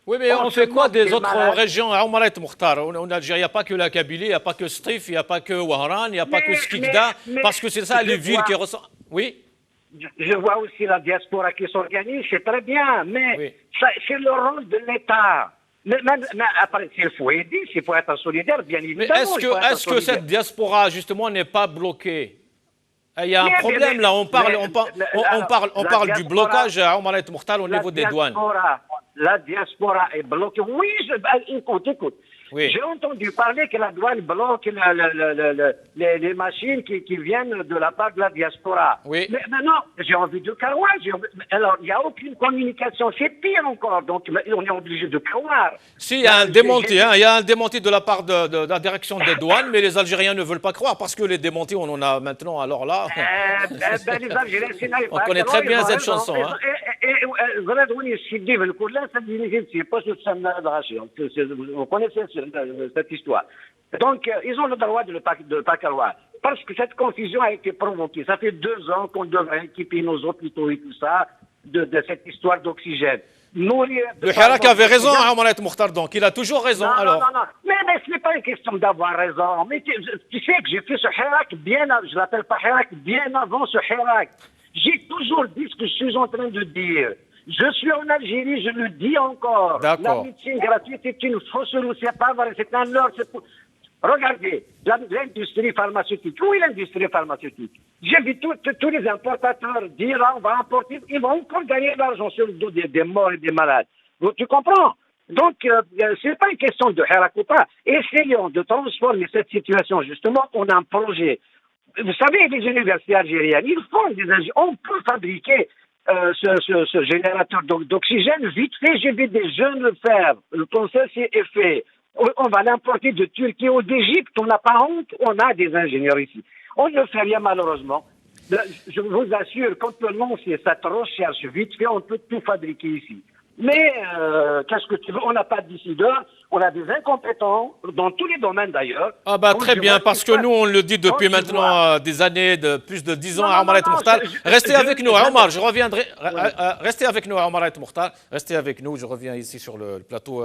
[SPEAKER 1] Oui, mais on fait quoi des autres régions? Omar El Mokhtar, en Algérie, il n'y a pas que la Kabylie, il n'y a pas que Stif, il n'y a pas que Ouaran, il n'y a pas que Skikda, parce que c'est ça les villes qui ressemblent. Oui.
[SPEAKER 6] Je vois aussi la diaspora qui s'organise, c'est très bien, mais c'est le rôle de l'État. Mais après, s'il faut aider, s'il faut être solidaire, bien évidemment.
[SPEAKER 1] Mais est-ce que cette diaspora, justement, n'est pas bloquée? Il y a un problème là, on parle du blocage à Omar El Mokhtar au niveau des douanes.
[SPEAKER 6] La diaspora est bloquée. Oui, écoute. Oui. J'ai entendu parler que la douane bloque les machines qui viennent de la part de la diaspora.
[SPEAKER 1] Oui.
[SPEAKER 6] Mais maintenant, j'ai envie de croire. Alors, il n'y a aucune communication. C'est pire encore. Donc, on est obligé de croire.
[SPEAKER 1] Si, il y a un démenti. Il y a un démenti de la part de la direction des douanes, mais les Algériens ne veulent pas croire parce que les démentis, on en a maintenant. Alors là,
[SPEAKER 6] les Algériens,
[SPEAKER 1] on connaît très bien cette chanson.
[SPEAKER 6] Vous connaissez cette histoire. Donc, ils ont le droit de ne pas croire. Parce que cette confusion a été provoquée. Ça fait 2 ans qu'on devrait équiper nos hôpitaux et tout ça de cette histoire d'oxygène.
[SPEAKER 1] Le Hirak avait raison, Omar El Mokhtar, donc il a toujours raison.
[SPEAKER 6] Non. Mais ce n'est pas une question d'avoir raison. Mais tu sais que j'ai fait ce Hirak je l'appelle pas Hirak, bien avant ce Hirak. J'ai toujours dit ce que je suis en train de dire. Je suis en Algérie, je le dis encore. La médecine gratuite est une fausse route, c'est pas vrai, c'est un leurre. Regardez, l'industrie pharmaceutique. Où est l'industrie pharmaceutique? J'ai vu tous les importateurs dire on va importer, ils vont encore gagner de l'argent sur le dos des morts et des malades. Donc, tu comprends? Donc, ce n'est pas une question de Hirak ou pas. Essayons de transformer cette situation, justement, en un projet. Vous savez, les universités algériennes, on peut fabriquer ce générateur d'oxygène vite fait. J'ai vu des jeunes le faire. Le process est fait. On va l'importer de Turquie ou d'Égypte. On n'a pas honte. On a des ingénieurs ici. On ne fait rien malheureusement. Je vous assure, quand on lance cette recherche vite fait, on peut tout fabriquer ici. Mais qu'est-ce que tu veux? On n'a pas de décideurs, on a des incompétents dans tous les domaines d'ailleurs.
[SPEAKER 1] Ah bah très bien, parce que nous on le dit depuis maintenant des années, de plus de 10 ans à Omar Mokhtar. Restez avec nous, Omar, je reviendrai. Restez avec nous, Omar Mokhtar. Restez avec nous, je reviens ici sur le plateau.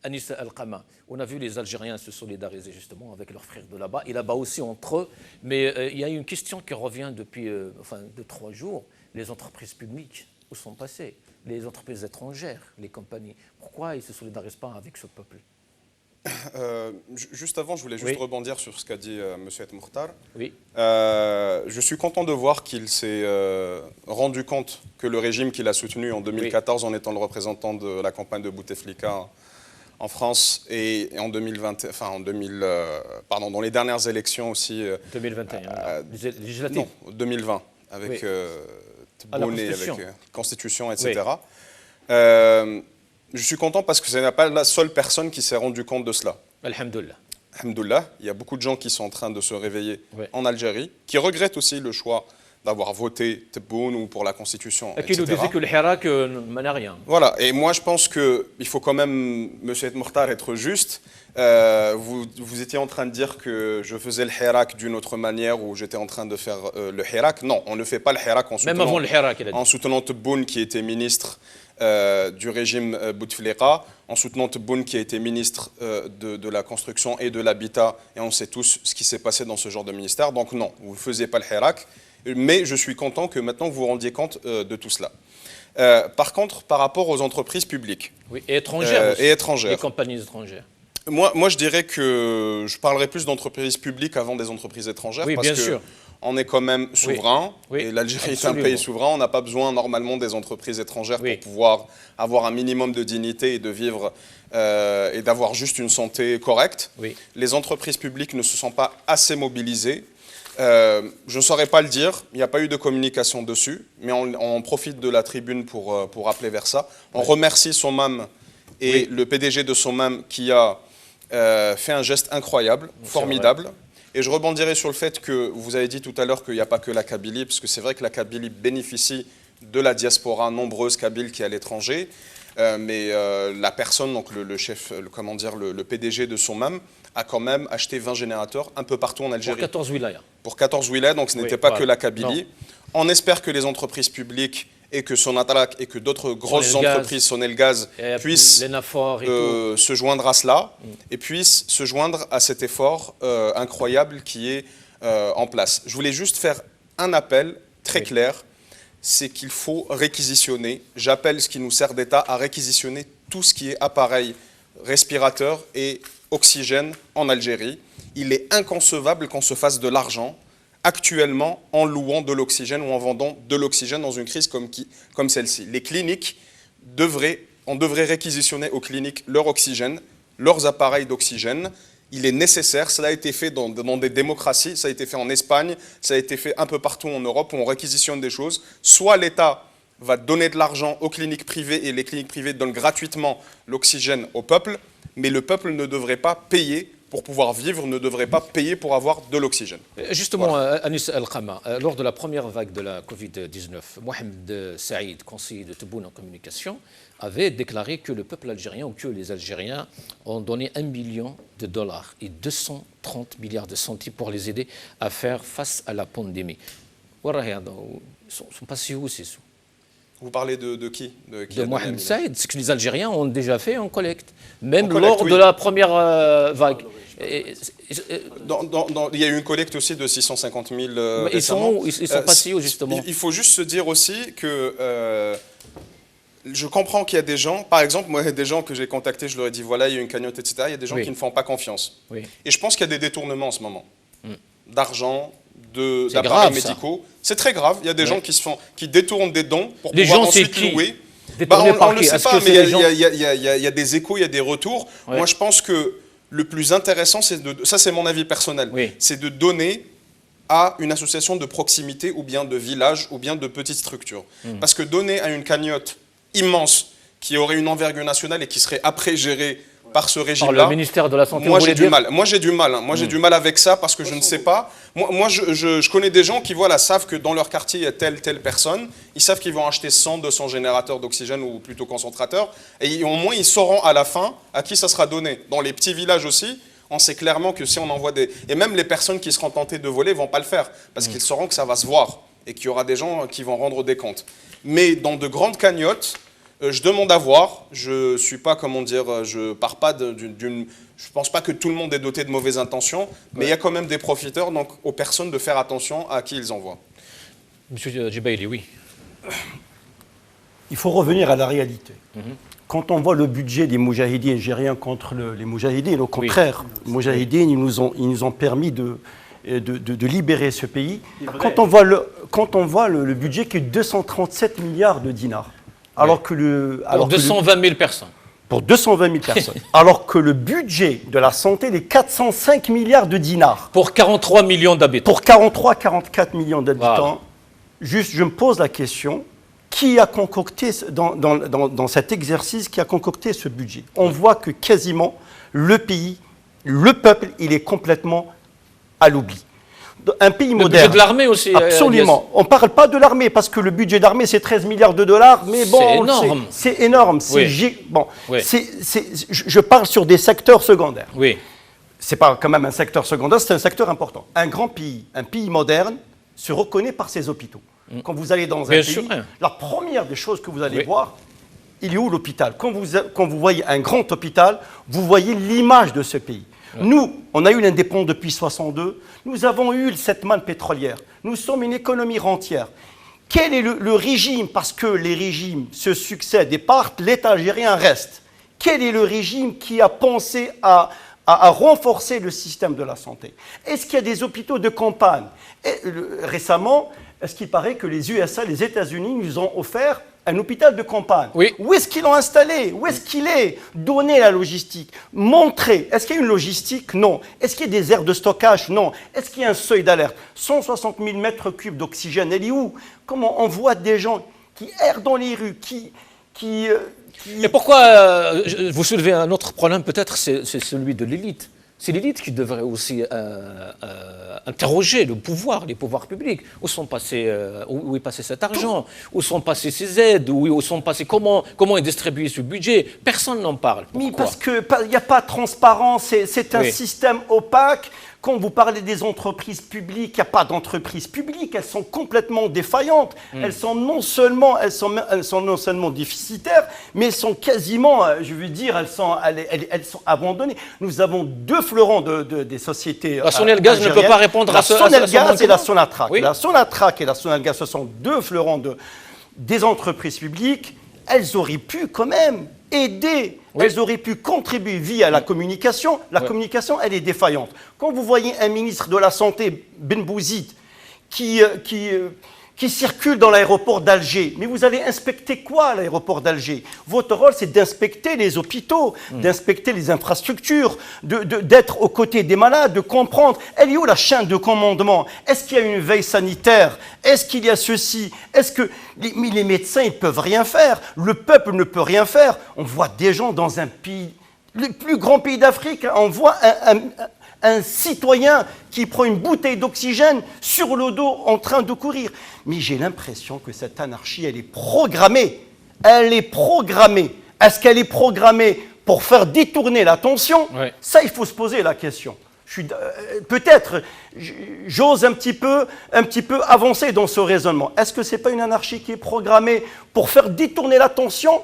[SPEAKER 1] Anis Al-Qama. On a vu les Algériens se solidariser justement avec leurs frères de là-bas et là-bas aussi entre eux. Mais il y a une question qui revient depuis 2-3 jours. Les entreprises publiques, où sont passées? Les entreprises étrangères, les compagnies. Pourquoi ils ne se solidarisent pas avec ce peuple?
[SPEAKER 3] Juste avant, je voulais juste rebondir sur ce qu'a dit M. Et Mokhtar.
[SPEAKER 1] Oui.
[SPEAKER 3] Je suis content de voir qu'il s'est rendu compte que le régime qu'il a soutenu en 2014 en étant le représentant de la campagne de Bouteflika en France et en 2020, dans les dernières élections aussi.
[SPEAKER 1] 2021, législative.
[SPEAKER 3] Non, 2020, avec Tebboune et avec Constitution, etc. Je suis content parce que ce n'est pas la seule personne qui s'est rendu compte de cela.
[SPEAKER 1] Alhamdoulilah.
[SPEAKER 3] Alhamdoulilah, il y a beaucoup de gens qui sont en train de se réveiller en Algérie, qui regrettent aussi le choix d'avoir voté Tebboune ou pour la Constitution,
[SPEAKER 1] et qui nous disait que le Hirak n'a rien.
[SPEAKER 3] Voilà, et moi je pense qu'il faut quand même, M. Et Mokhtar, être juste. Vous étiez en train de dire que je faisais le Hirak d'une autre manière ou j'étais en train de faire le Hirak. Non, on ne fait pas le Hirak en soutenant,
[SPEAKER 1] même avant le Hirak,
[SPEAKER 3] en soutenant Tebboune qui était ministre du régime Bouteflika, en soutenant Tebboune qui a été ministre de la construction et de l'habitat, et on sait tous ce qui s'est passé dans ce genre de ministère. Donc non, vous ne faisiez pas le Hirak. Mais je suis content que maintenant vous vous rendiez compte de tout cela. Par contre, par rapport aux entreprises publiques
[SPEAKER 1] et étrangères,
[SPEAKER 3] les
[SPEAKER 1] compagnies étrangères.
[SPEAKER 3] Moi, je dirais que je parlerai plus d'entreprises publiques avant des entreprises étrangères.
[SPEAKER 1] Oui,
[SPEAKER 3] parce
[SPEAKER 1] bien
[SPEAKER 3] que
[SPEAKER 1] sûr.
[SPEAKER 3] On est quand même souverain, et l'Algérie est un pays souverain. On n'a pas besoin normalement des entreprises étrangères pour pouvoir avoir un minimum de dignité et de vivre et d'avoir juste une santé correcte. Les entreprises publiques ne se sont pas assez mobilisées. Je ne saurais pas le dire, il n'y a pas eu de communication dessus, mais on profite de la tribune pour appeler vers ça. On remercie Somam et le PDG de Somam qui a fait un geste incroyable, formidable. Et je rebondirai sur le fait que vous avez dit tout à l'heure qu'il n'y a pas que la Kabylie, parce que c'est vrai que la Kabylie bénéficie de la diaspora nombreuse kabyle qui est à l'étranger. Mais la personne, donc le chef, le PDG de Somam, a quand même acheté 20 générateurs un peu partout en Algérie.
[SPEAKER 1] Pour 14 wilayas.
[SPEAKER 3] Pour 14 wilayas, donc ce n'était pas que la Kabylie. On espère que les entreprises publiques et que Sonatrach et que d'autres grosses entreprises, Sonelgaz, puissent se joindre à cela et puissent se joindre à cet effort incroyable qui est en place. Je voulais juste faire un appel très clair, c'est qu'il faut réquisitionner, j'appelle ce qui nous sert d'État à réquisitionner tout ce qui est appareil respirateur et oxygène en Algérie. Il est inconcevable qu'on se fasse de l'argent actuellement en louant de l'oxygène ou en vendant de l'oxygène dans une crise comme celle-ci. Les cliniques, on devrait réquisitionner aux cliniques leur oxygène, leurs appareils d'oxygène. Il est nécessaire, cela a été fait dans des démocraties, ça a été fait en Espagne, ça a été fait un peu partout en Europe où on réquisitionne des choses. Soit l'État va donner de l'argent aux cliniques privées et les cliniques privées donnent gratuitement l'oxygène au peuple, mais le peuple ne devrait pas payer pour pouvoir vivre, ne devrait pas payer pour avoir de l'oxygène.
[SPEAKER 1] Justement, Anis Al-Qama, lors de la première vague de la Covid-19, Mohamed Saïd, conseiller de Tebboune en communication, avait déclaré que le peuple algérien ou que les Algériens ont donné $1 million et 230 milliards de centimes pour les aider à faire face à la pandémie. Ils sont passés où ces sous?
[SPEAKER 3] Vous parlez de qui?
[SPEAKER 1] De Mohamed Saïd, ce que les Algériens ont déjà fait en collecte, même lors de la première vague.
[SPEAKER 3] Il y a eu une collecte aussi de 650 000
[SPEAKER 1] ils sont passés où justement?
[SPEAKER 3] Il faut juste se dire aussi que je comprends qu'il y a des gens, par exemple, moi, des gens que j'ai contactés, je leur ai dit, voilà, il y a une cagnotte, etc. Il y a des gens qui ne font pas confiance. Et je pense qu'il y a des détournements en ce moment. D'argent, d'appareils médicaux. C'est très grave. Il y a des gens qui détournent des dons pour pouvoir ensuite louer. On ne le sait pas, mais il y a des échos, il y a des retours. Moi, je pense que le plus intéressant, ça c'est mon avis personnel, c'est de donner à une association de proximité ou bien de village ou bien de petite structure. Parce que donner à une cagnotte immense qui aurait une envergure nationale et qui serait après gérée par ce régime-là.
[SPEAKER 1] Par le ministère de la Santé.
[SPEAKER 3] Moi, j'ai du mal. Moi, j'ai du mal. Moi, j'ai du mal avec ça parce que je ne sais pas. Moi, je connais des gens qui savent que dans leur quartier, il y a telle personne. Ils savent qu'ils vont acheter 100, 200 générateurs d'oxygène ou plutôt concentrateurs. Et au moins, ils sauront à la fin à qui ça sera donné. Dans les petits villages aussi, on sait clairement que si on envoie des... Et même les personnes qui seront tentées de voler ne vont pas le faire parce qu'ils sauront que ça va se voir et qu'il y aura des gens qui vont rendre des comptes. Mais dans de grandes cagnottes, je demande à voir. Je suis pas, je pars pas d'une... Je pense pas que tout le monde est doté de mauvaises intentions, mais il y a quand même des profiteurs, donc aux personnes de faire attention à qui ils envoient.
[SPEAKER 1] Monsieur Djibaili, oui.
[SPEAKER 5] Il faut revenir à la réalité. Quand on voit le budget des Moudjahidines, j'ai rien contre les Moudjahidines, au contraire, les Moudjahidines, ils nous ont permis de libérer ce pays. Quand on voit le budget qui est 237 milliards de dinars, alors que
[SPEAKER 1] pour 220 000 personnes.
[SPEAKER 5] Pour 220 000 personnes. Alors que le budget de la santé est 405 milliards de dinars.
[SPEAKER 1] Pour 43 millions d'habitants.
[SPEAKER 5] Pour 44 millions d'habitants. Voilà. Juste, je me pose la question, qui a concocté, dans cet exercice, qui a concocté ce budget? On voit que quasiment le pays, le peuple, il est complètement à l'oubli. Un pays moderne.
[SPEAKER 1] Le budget de l'armée aussi.
[SPEAKER 5] Absolument. On ne parle pas de l'armée parce que le budget d'armée c'est 13 milliards de dollars, mais bon, c'est énorme. Je parle sur des secteurs secondaires.
[SPEAKER 1] Oui.
[SPEAKER 5] C'est pas quand même un secteur secondaire, c'est un secteur important. Un grand pays, un pays moderne, se reconnaît par ses hôpitaux. Quand vous allez dans un pays, la première des choses que vous allez voir, il est où l'hôpital? Quand vous voyez un grand hôpital, vous voyez l'image de ce pays. Nous, on a eu l'indépendance depuis 1962. Nous avons eu cette manne pétrolière. Nous sommes une économie rentière. Quel est le régime? Parce que les régimes se succèdent et partent, l'État algérien reste. Quel est le régime qui a pensé à renforcer le système de la santé? Est-ce qu'il y a des hôpitaux de campagne? Récemment, est-ce qu'il paraît que les USA, les États-Unis, nous ont offert un hôpital de campagne?
[SPEAKER 1] Oui.
[SPEAKER 5] Où est-ce qu'ils l'ont installé? Où est-ce qu'il est? Donner la logistique. Montrer. Est-ce qu'il y a une logistique? Non. Est-ce qu'il y a des aires de stockage? Non. Est-ce qu'il y a un seuil d'alerte? 160 000 mètres cubes d'oxygène, elle est où? Comment on voit des gens qui errent dans les rues,
[SPEAKER 1] Et pourquoi vous soulevez un autre problème peut-être, c'est celui de l'élite. C'est l'élite qui devrait aussi interroger les pouvoirs publics. Où est passé cet argent? Où sont passées ces aides? Où sont passés, comment est distribué ce budget? Personne n'en parle. Pourquoi?
[SPEAKER 5] Mais parce qu'il n'y a pas de transparence, c'est un système opaque. Quand vous parlez des entreprises publiques, il n'y a pas d'entreprises publiques, elles sont complètement défaillantes. Elles sont non seulement déficitaires, mais elles sont quasiment, je veux dire, elles sont abandonnées. Nous avons deux fleurons des sociétés.
[SPEAKER 1] La Sonelgaz ne peut pas répondre à ce
[SPEAKER 5] La Sonelgaz et la Sonatrach. La Sonatrach et la Sonelgaz, ce sont deux fleurons des entreprises publiques. Elles auraient pu quand même aider, elles auraient pu contribuer via la communication. La communication, elle est défaillante. Quand vous voyez un ministre de la Santé, Ben Bouzid, qui circule dans l'aéroport d'Alger, mais vous allez inspecter quoi à l'aéroport d'Alger? Votre rôle, c'est d'inspecter les hôpitaux, d'inspecter les infrastructures, d'être aux côtés des malades, de comprendre. Elle est où la chaîne de commandement? Est-ce qu'il y a une veille sanitaire? Est-ce qu'il y a ceci? Est-ce que les médecins, ils ne peuvent rien faire? Le peuple ne peut rien faire. On voit des gens dans un pays, le plus grand pays d'Afrique, on voit un citoyen qui prend une bouteille d'oxygène sur le dos en train de courir. Mais j'ai l'impression que cette anarchie, elle est programmée. Elle est programmée. Est-ce qu'elle est programmée pour faire détourner l'attention? Ça, il faut se poser la question. Peut-être, j'ose un petit peu avancer dans ce raisonnement. Est-ce que ce n'est pas une anarchie qui est programmée pour faire détourner l'attention?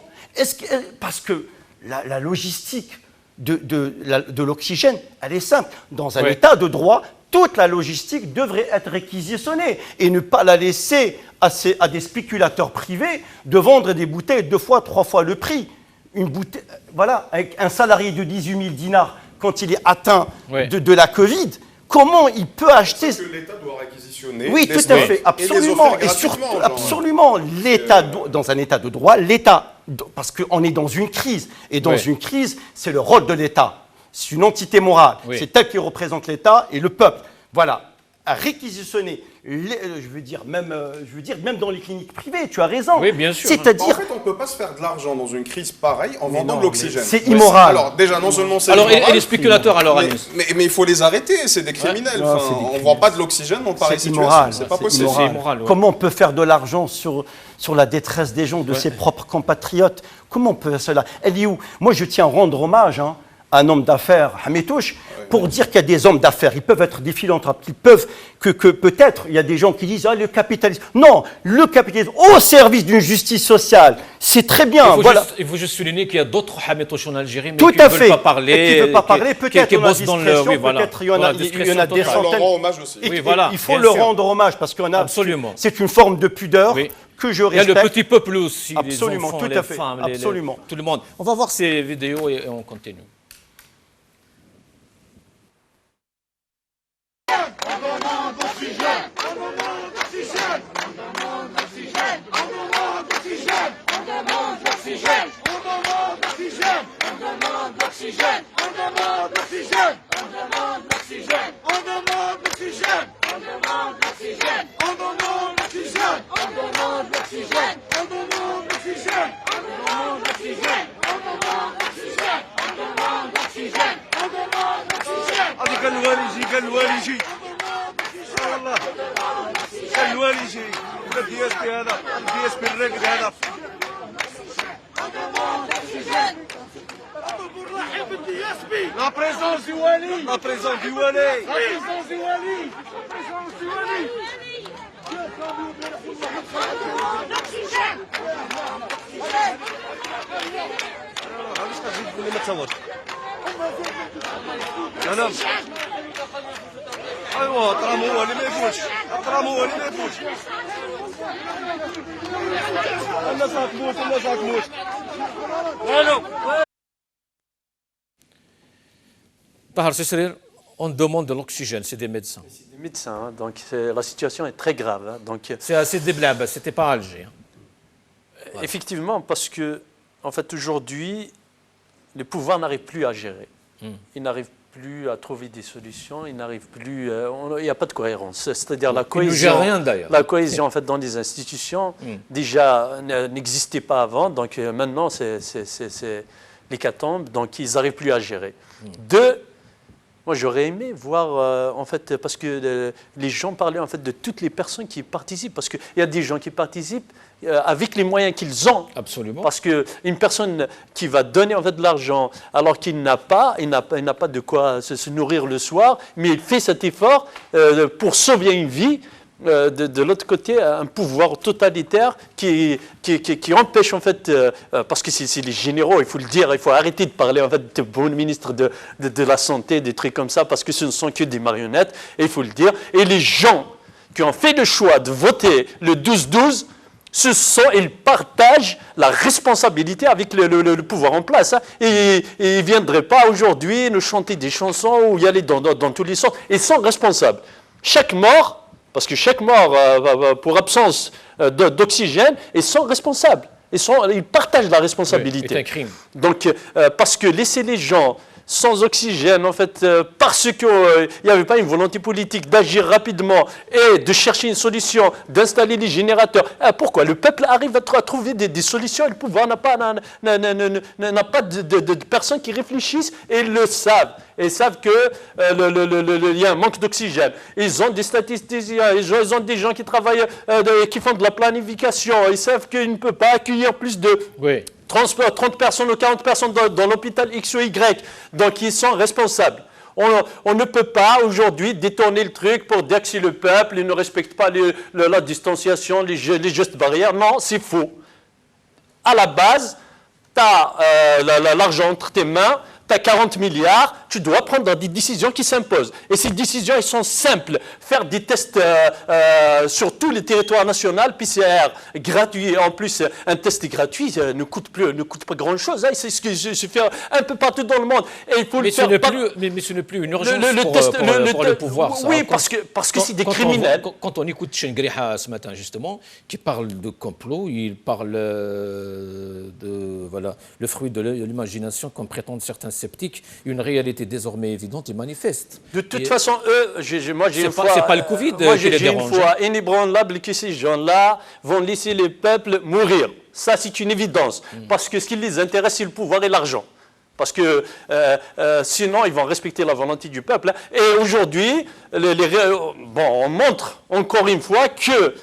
[SPEAKER 5] Parce que la logistique de l'oxygène, elle est simple. Dans un état de droit, toute la logistique devrait être réquisitionnée et ne pas la laisser à des spéculateurs privés de vendre des bouteilles 2 fois, 3 fois le prix. Une bouteille, voilà, avec un salarié de 18 000 dinars, quand il est atteint de la Covid, comment il peut acheter...
[SPEAKER 3] Parce que l'État doit réquisitionner.
[SPEAKER 5] Oui, tout à fait, absolument. Et surtout, absolument, l'État, dans un état de droit, l'État, parce qu'on est dans une crise, et dans une crise, c'est le rôle de l'État. C'est une entité morale. C'est elle qui représente l'État et le peuple. Voilà, à réquisitionner, je veux dire même dans les cliniques privées, tu as raison.
[SPEAKER 1] Oui, bien sûr.
[SPEAKER 3] C'est-à-dire... En fait, on ne peut pas se faire de l'argent dans une crise pareille en vendant de l'oxygène.
[SPEAKER 5] C'est immoral.
[SPEAKER 3] Alors, déjà, non seulement c'est
[SPEAKER 1] immoral...
[SPEAKER 3] Alors,
[SPEAKER 1] et les spéculateurs, alors, Anis?
[SPEAKER 3] Mais il faut les arrêter, c'est des criminels.
[SPEAKER 5] Non,
[SPEAKER 3] on ne vend pas de l'oxygène dans pareille situation. C'est pas possible.
[SPEAKER 5] Immoral. Comment on peut faire de l'argent sur la détresse des gens, de ses propres compatriotes? Comment on peut faire cela? Elle est où? Moi, je tiens à rendre hommage à un homme d'affaires, Hametouche, pour dire qu'il y a des hommes d'affaires, ils peuvent être des philanthropes, ils peuvent, que peut-être, il y a des gens qui disent, le capitalisme. Non, le capitalisme au service d'une justice sociale, c'est très bien.
[SPEAKER 1] Il faut juste souligner qu'il y a d'autres Hametouche en Algérie, mais
[SPEAKER 5] qui
[SPEAKER 1] ne veulent pas parler.
[SPEAKER 5] Qui ne veulent pas parler, peut-être
[SPEAKER 1] qui
[SPEAKER 5] on a discrétion, peut-être il y en a des centaines. Il faut le rendre hommage, parce qu'on a...
[SPEAKER 1] Absolument.
[SPEAKER 5] C'est une forme de pudeur que je respecte.
[SPEAKER 1] Il y a le petit peuple aussi,
[SPEAKER 5] absolument,
[SPEAKER 1] les enfants,
[SPEAKER 5] tout à fait,
[SPEAKER 1] les femmes,
[SPEAKER 5] absolument.
[SPEAKER 1] tout le monde. On va voir ces vidéos et on continue.
[SPEAKER 2] قال الوالي يجي والله قال الوالي يجي بدي اسبي هذا بدي اسبي الرقد هذا لا بريزونس دي والي لا بريزونس دي والي لا بريزونس دي والي لا بريزونس دي والي علاش كتجي تقول لي ما تصورش انا ايوا الطرام هو اللي ما يفوتش الطرام هو اللي ما يفوتش الناس غتموت الناس غتموت والو
[SPEAKER 1] Tahar Sisrir, on demande de l'oxygène, c'est des médecins.
[SPEAKER 4] C'est des médecins, hein, donc la situation est très grave. Hein, donc
[SPEAKER 1] c'est assez déblab, c'était pas Alger. Hein.
[SPEAKER 4] Voilà. Effectivement, parce que en fait aujourd'hui, le pouvoir n'arrive plus à gérer. Il n'arrive plus à trouver des solutions, il n'arrive plus, il n'y a pas de cohérence. C'est-à-dire la cohésion, la cohésion en fait dans les institutions déjà n'existait pas avant, donc maintenant c'est l'hécatombe, donc ils n'arrivent plus à gérer. Deux, moi j'aurais aimé voir en fait, parce que les gens parlaient en fait de toutes les personnes qui participent, parce qu'il y a des gens qui participent avec les moyens qu'ils ont.
[SPEAKER 1] Absolument.
[SPEAKER 4] Parce qu'une personne qui va donner en fait de l'argent alors qu'il n'a pas, il n'a pas de quoi se nourrir le soir, mais il fait cet effort pour sauver une vie. De l'autre côté, un pouvoir totalitaire qui empêche en fait, parce que c'est les généraux, il faut le dire, il faut arrêter de parler en fait de bon ministre de la santé, des trucs comme ça, parce que ce ne sont que des marionnettes, et il faut le dire. Et les gens qui ont fait le choix de voter le 12-12, ils partagent la responsabilité avec le pouvoir en place. Hein. Et ils ne viendraient pas aujourd'hui nous chanter des chansons ou y aller dans tous les sens. Ils sont responsables. Chaque mort, parce que chaque mort pour absence d'oxygène, ils sont responsables. Ils partagent la responsabilité.
[SPEAKER 1] Oui, c'est un crime.
[SPEAKER 4] Donc, parce que laisser les gens sans oxygène, en fait, parce qu'il n'y avait pas une volonté politique d'agir rapidement et de chercher une solution, d'installer les générateurs. Pourquoi? Le peuple arrive à trouver des solutions, le pouvoir n'a pas de personnes qui réfléchissent et ils le savent. Ils savent qu'il y a un manque d'oxygène. Ils ont des statisticiens, ils ont des gens qui travaillent, qui font de la planification. Ils savent qu'ils ne peuvent pas accueillir plus de 30 personnes ou 40 personnes dans l'hôpital X ou Y. Donc, ils sont responsables. On ne peut pas aujourd'hui détourner le truc pour dire que si le peuple ne respecte pas la distanciation, les gestes barrières. Non, c'est faux. À la base, tu as l'argent entre tes mains, tu as 40 milliards, tu dois prendre des décisions qui s'imposent. Et ces décisions, elles sont simples. Faire des tests sur tous les territoires nationaux, PCR gratuit. En plus, un test gratuit ne coûte pas grand-chose. Hein. C'est ce qui se fait un peu partout dans le monde. Et il faut
[SPEAKER 1] mais, ce n'est plus une urgence pour le pouvoir. Ça.
[SPEAKER 4] Oui, parce que c'est des criminels.
[SPEAKER 1] Quand on écoute Chengriha ce matin, justement, qui parle de complot, il parle de le fruit de l'imagination, comme prétendent certains sceptiques, une réalité désormais évidente et manifeste.
[SPEAKER 4] De toute façon, moi j'ai une foi...
[SPEAKER 1] C'est pas le Covid qui les dérange.
[SPEAKER 4] Une foi inébranlable que ces gens-là vont laisser les peuples mourir. Ça, c'est une évidence. Parce que ce qui les intéresse, c'est le pouvoir et l'argent. Parce que sinon, ils vont respecter la volonté du peuple. Et aujourd'hui, on montre encore une fois que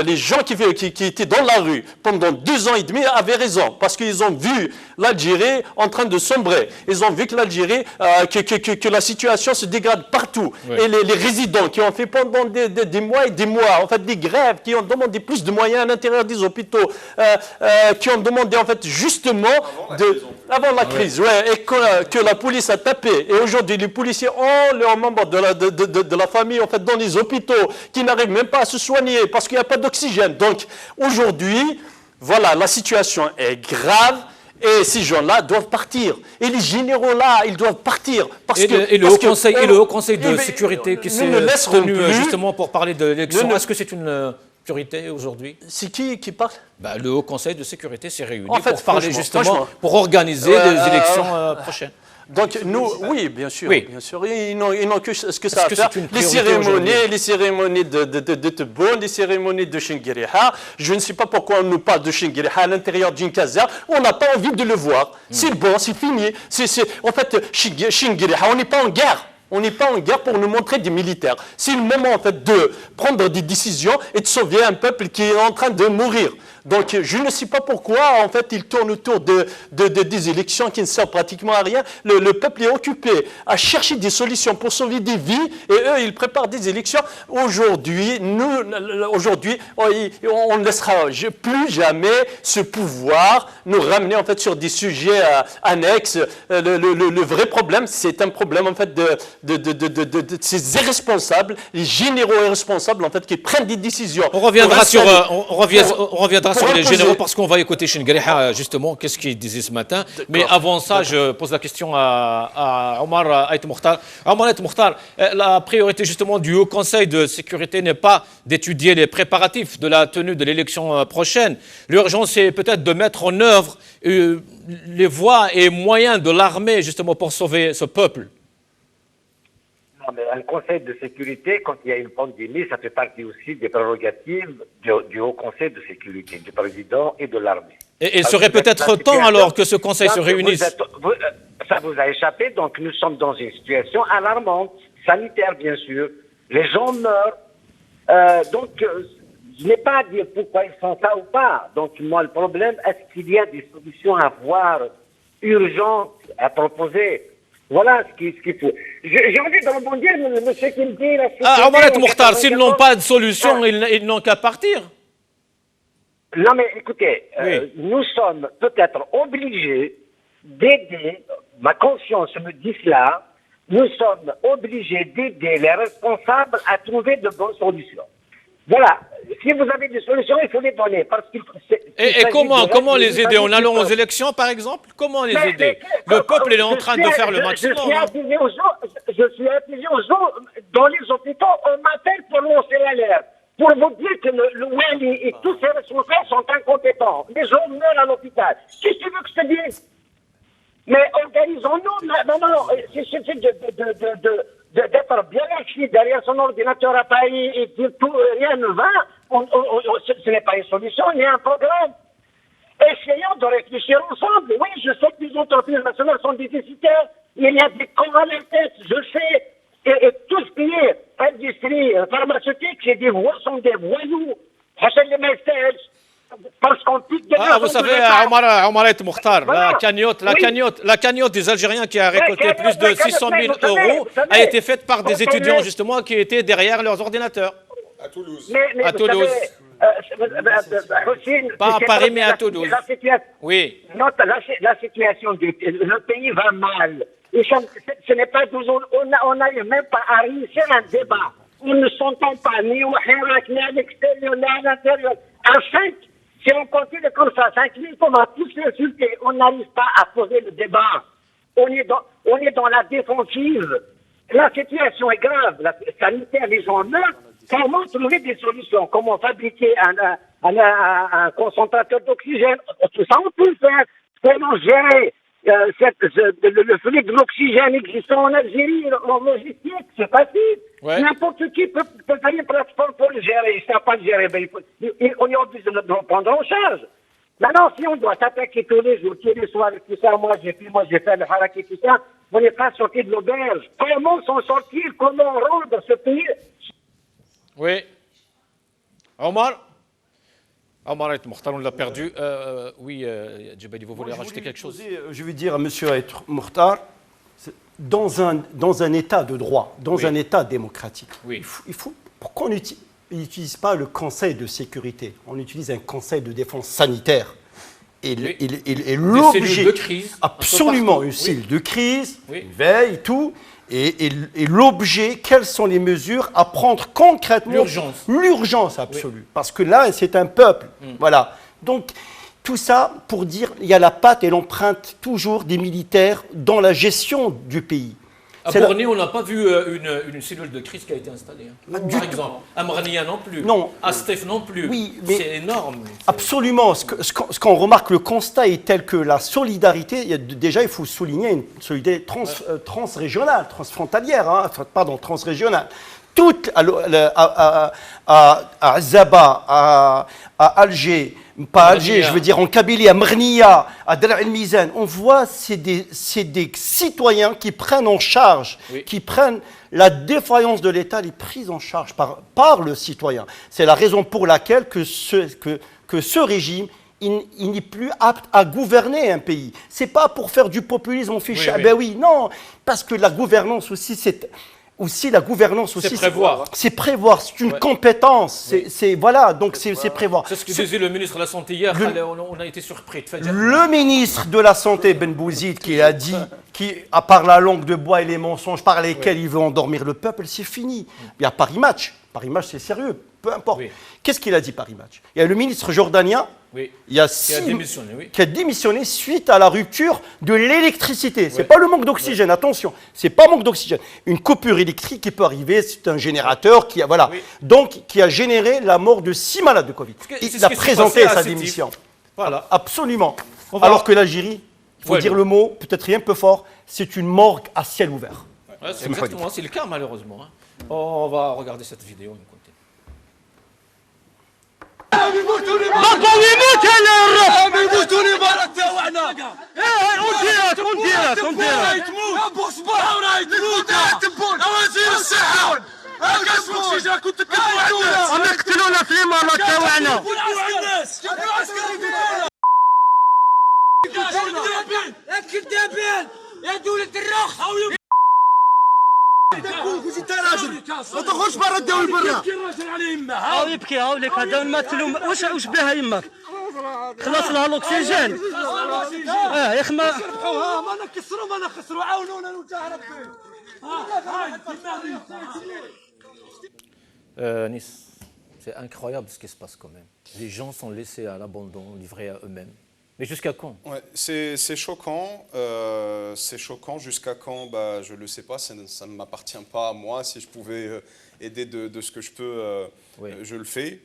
[SPEAKER 4] les gens qui étaient dans la rue pendant 2 ans et demi avaient raison, parce qu'ils ont vu l'Algérie en train de sombrer. Ils ont vu que l'Algérie, que la situation se dégrade partout. Oui. Et les résidents qui ont fait pendant des mois et des mois, en fait, des grèves, qui ont demandé plus de moyens à l'intérieur des hôpitaux, qui ont demandé, en fait, justement, avant la crise, ouais, et que la police a tapé. Et aujourd'hui, les policiers ont leurs membres de la famille, en fait, dans les hôpitaux, qui n'arrivent même pas à se soigner, parce qu'il n'y a pas d'oxygène. Donc, aujourd'hui, voilà, la situation est grave. Et ces gens-là doivent partir. Et les généraux-là, ils doivent partir.
[SPEAKER 1] Et le Haut Conseil de sécurité qui s'est tenu justement pour parler de l'élection, est-ce que c'est une priorité aujourd'hui?
[SPEAKER 4] C'est qui parle?
[SPEAKER 1] Le Haut Conseil de sécurité s'est réuni pour parler justement, pour organiser les élections prochaines.
[SPEAKER 4] Donc nous, oui, bien sûr, bien sûr. Ils n'ont que ce que ça a à faire. Les cérémonies de Tebboune, les cérémonies de Chengriha. Je ne sais pas pourquoi on nous parle de Chengriha à l'intérieur d'une caserne. On n'a pas envie de le voir. C'est bon, c'est fini. En fait, Chengriha, on n'est pas en guerre. On n'est pas en guerre pour nous montrer des militaires. C'est le moment, en fait, de prendre des décisions et de sauver un peuple qui est en train de mourir. Donc, je ne sais pas pourquoi, en fait, ils tournent autour des élections qui ne servent pratiquement à rien. Le peuple est occupé à chercher des solutions pour sauver des vies et eux, ils préparent des élections. Aujourd'hui, on ne laissera plus jamais ce pouvoir nous ramener, en fait, sur des sujets annexes. Le vrai problème, c'est un problème, en fait, de ces irresponsables, les généraux irresponsables, en fait, qui prennent des décisions.
[SPEAKER 1] On reviendra sur les généraux parce qu'on va écouter Chengriha justement qu'est-ce qu'il disait ce matin. Mais avant ça, je pose la question à Omar Ait Mokhtar. Omar Ait Mokhtar, la priorité justement du Haut Conseil de sécurité n'est pas d'étudier les préparatifs de la tenue de l'élection prochaine. L'urgence est peut-être de mettre en œuvre les voies et moyens de l'armée justement pour sauver ce peuple.
[SPEAKER 6] Un conseil de sécurité, quand il y a une pandémie, ça fait partie aussi des prérogatives du Haut Conseil de sécurité, du président et de l'armée.
[SPEAKER 1] Et il serait peut-être temps alors que ce conseil se réunisse.
[SPEAKER 6] Ça vous a échappé, donc nous sommes dans une situation alarmante, sanitaire bien sûr. Les gens meurent. Je n'ai pas à dire pourquoi ils font ça ou pas. Donc moi, le problème, est-ce qu'il y a des solutions à voir urgentes à proposer? Voilà ce qu'il faut. J'ai envie de rebondir, monsieur qui me dit...
[SPEAKER 1] Omar Ait Mokhtar, s'ils n'ont pas de solution, ils n'ont qu'à partir.
[SPEAKER 6] Non mais écoutez, nous sommes peut-être obligés d'aider, ma conscience me dit cela, nous sommes obligés d'aider les responsables à trouver de bonnes solutions. Voilà. Si vous avez des solutions, il faut les donner.
[SPEAKER 1] Et comment les aider? En allant aux élections, par exemple? Comment les aider? Le peuple est en train de faire le maximum.
[SPEAKER 6] Je suis affilié aux gens dans les hôpitaux. On m'appelle pour lancer l'alerte. Pour vous dire que le Wali et tous ses responsables sont incompétents. Les gens meurent à l'hôpital. Qu'est-ce que tu veux que je te dise? Mais organisons-nous. Non. Il suffit d'être bien assis derrière son ordinateur à Paris et dire tout, rien ne va, ce n'est pas une solution, il y a un programme. Essayons de réfléchir ensemble. Oui, je sais que les entreprises nationales sont déficitaires, il y a des cons à la tête, je sais, et tout ce qui est industrie pharmaceutique, sont des voyous. Parce qu'on pique des
[SPEAKER 1] vous savez, Omar Ait Mokhtar, la cagnotte des Algériens qui a récolté plus de 600 000 euros a été faite par des étudiants justement qui étaient derrière leurs ordinateurs.
[SPEAKER 3] À Toulouse.
[SPEAKER 6] Mais
[SPEAKER 1] à Toulouse. Pas à Paris, mais à Toulouse. Oui.
[SPEAKER 6] La situation le pays va mal. Ce n'est pas 12 ans, on n'arrive même pas à réussir un débat. On ne s'entend pas, ni au Hirak, ni à l'extérieur, ni à l'intérieur. À 5, si on continue comme ça, 5 minutes, on va tous l'insulter. On n'arrive pas à poser le débat. On est dans la défensive. La situation est grave. La sanitaire, les gens meurent. Comment trouver des solutions? Comment fabriquer un concentrateur d'oxygène? Tout ça, on peut le faire. Comment gérer le flux de l'oxygène existant en Algérie, en logistique? C'est facile. Ouais. N'importe qui peut faire une plateforme pour le gérer. Il ne sait pas le gérer. On est obligé de le prendre en charge. Maintenant, si on doit s'attaquer tous les jours, tous les soirs, tout ça, moi j'ai fait le harak et tout ça, on n'est pas sorti de l'auberge. Comment s'en sortir? Comment rendre ce pays?
[SPEAKER 1] Oui. Omar Mokhtar, on l'a perdu. Oui, Djebeli, vous voulez rajouter quelque chose?
[SPEAKER 5] Je vais dire à M. Mokhtar, dans un état de droit, dans un état démocratique, il faut pourquoi on n'utilise pas le Conseil de sécurité? On utilise un Conseil de défense sanitaire. Et l'objet,
[SPEAKER 1] de crise,
[SPEAKER 5] absolument, une cellule de crise, une veille, tout. Et l'objet, quelles sont les mesures à prendre concrètement?
[SPEAKER 1] L'urgence.
[SPEAKER 5] L'urgence absolue. Parce que là, c'est un peuple. Voilà. Donc, tout ça pour dire, il y a la patte et l'empreinte toujours des militaires dans la gestion du pays.
[SPEAKER 1] À Borné, on n'a pas vu une cellule de crise qui a été installée. Par exemple, à Mrania non plus.
[SPEAKER 5] Non.
[SPEAKER 1] À Stef non plus.
[SPEAKER 5] Oui,
[SPEAKER 1] c'est énorme.
[SPEAKER 5] Absolument. Ce qu'on remarque, le constat est tel que la solidarité, déjà il faut souligner une solidarité transrégionale, transfrontalière, transrégionale. Toutes à Zaba, à Alger, pas Alger, je veux dire en Kabylie, à Mrnia, à Dra el Mizan, on voit c'est des citoyens qui prennent en charge, qui prennent la défaillance de l'État, les prises en charge par le citoyen. C'est la raison pour laquelle que ce régime il n'est plus apte à gouverner un pays. C'est pas pour faire du populisme, on fait ben oui, non, parce que la gouvernance aussi c'est prévoir. C'est prévoir, c'est une compétence. C'est voilà, donc c'est prévoir.
[SPEAKER 1] C'est ce que disait le ministre de la Santé hier. On a été surpris.
[SPEAKER 5] Le ministre de la Santé, Ben Bouzid, qui a dit, à part la langue de bois et les mensonges par lesquels il veut endormir le peuple, c'est fini. Il y a Paris Match. Paris Match, c'est sérieux, peu importe. Qu'est-ce qu'il a dit, Paris Match? Il y a le ministre jordanien. Il y a qui a démissionné suite à la rupture de l'électricité. C'est pas le manque d'oxygène, attention. C'est pas manque d'oxygène. Une coupure électrique qui peut arriver, c'est un générateur qui a donc qui a généré la mort de 6 malades de Covid. Il a présenté sa démission. Voilà, absolument. Alors que l'Algérie, il faut dire le mot, peut-être rien peu fort, c'est une morgue à ciel ouvert.
[SPEAKER 1] C'est exactement, c'est le cas malheureusement. On va regarder cette vidéo.
[SPEAKER 8] يموتوا لي بابا ويموت انا الرب يموتوا لي برا تاعنا ونديرك ابو صباح وراه تموت وزير الصحه هاكا الاكسجين كنت تكتبوا عندنا يقتلونا في المرض تاعنا الكذابين يا دولة الرخ انت راجل ما تخرجش برا الدول برا هاو يبكي هاو لك هذا نمثلوا واش بها يماك خلص لها الاكسجين يا اخي ما نكسروا ما نخسروا عاونونا وتاع ربي
[SPEAKER 1] Nice, c'est incroyable ce qui se passe quand même. Les gens sont laissés à l'abandon, livrés à eux-mêmes. Mais jusqu'à quand?
[SPEAKER 3] C'est choquant. C'est choquant. Jusqu'à quand? Je ne le sais pas. Ça ne m'appartient pas à moi. Si je pouvais aider de ce que je peux, je le fais.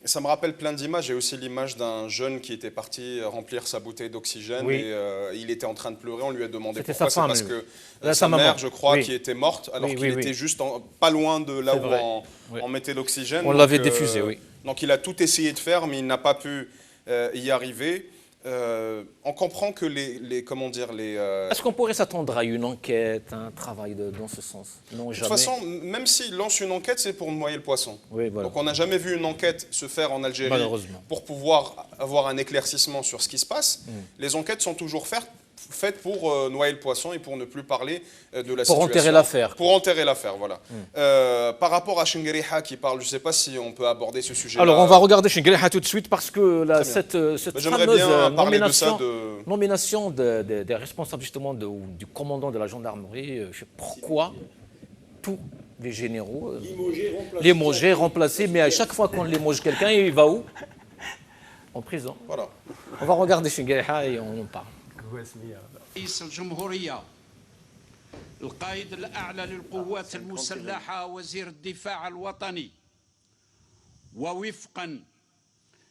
[SPEAKER 3] Ça me rappelle plein d'images. J'ai aussi l'image d'un jeune qui était parti remplir sa bouteille d'oxygène et il était en train de pleurer. On lui a demandé pourquoi. C'est parce que sa mère, je crois, qui était morte, alors qu'il était juste pas loin de là où on mettait l'oxygène.
[SPEAKER 1] On l'avait diffusé, oui.
[SPEAKER 3] Donc il a tout essayé de faire, mais il n'a pas pu y arriver. On comprend que comment dire,
[SPEAKER 1] Est-ce qu'on pourrait s'attendre à une enquête, un travail dans ce sens? Non, jamais.
[SPEAKER 3] De toute façon, même s'il lance une enquête, c'est pour noyer le poisson.
[SPEAKER 1] Oui, voilà.
[SPEAKER 3] Donc on n'a jamais vu une enquête se faire en Algérie pour pouvoir avoir un éclaircissement sur ce qui se passe. Les enquêtes sont toujours faites faite pour noyer le poisson et pour ne plus parler de la
[SPEAKER 1] situation. Pour enterrer l'affaire.
[SPEAKER 3] Pour enterrer l'affaire, voilà. Par rapport à Chengueriha qui parle, je ne sais pas si on peut aborder ce sujet-là.
[SPEAKER 1] Alors, on va regarder Chengueriha tout de suite parce que cette fameuse nomination des responsables justement du commandant de la gendarmerie, je ne sais pourquoi, tous les généraux, limogés, remplacés, mais à chaque fois qu'on limoge quelqu'un, il va où? En prison.
[SPEAKER 3] Voilà.
[SPEAKER 1] On va regarder Chengueriha et on en parle.
[SPEAKER 9] رئيس الجمهورية القائد الأعلى للقوات المسلحة وزير الدفاع الوطني ووفقا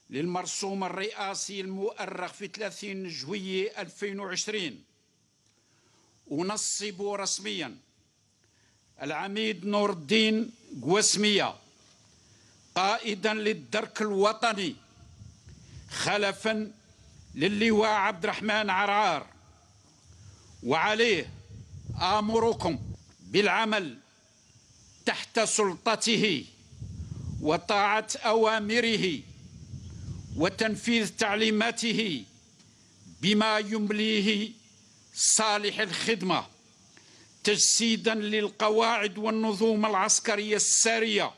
[SPEAKER 9] للمرسوم الرئاسي المؤرخ في 30 جويلية 2020 أنصب رسميا العميد نور الدين قوسمية قائدا للدرك الوطني خلفا للواء عبد الرحمن عرعار وعليه آمركم بالعمل تحت سلطته وطاعة أوامره وتنفيذ تعليماته بما يمليه صالح الخدمة تجسيدا للقواعد والنظم العسكرية السارية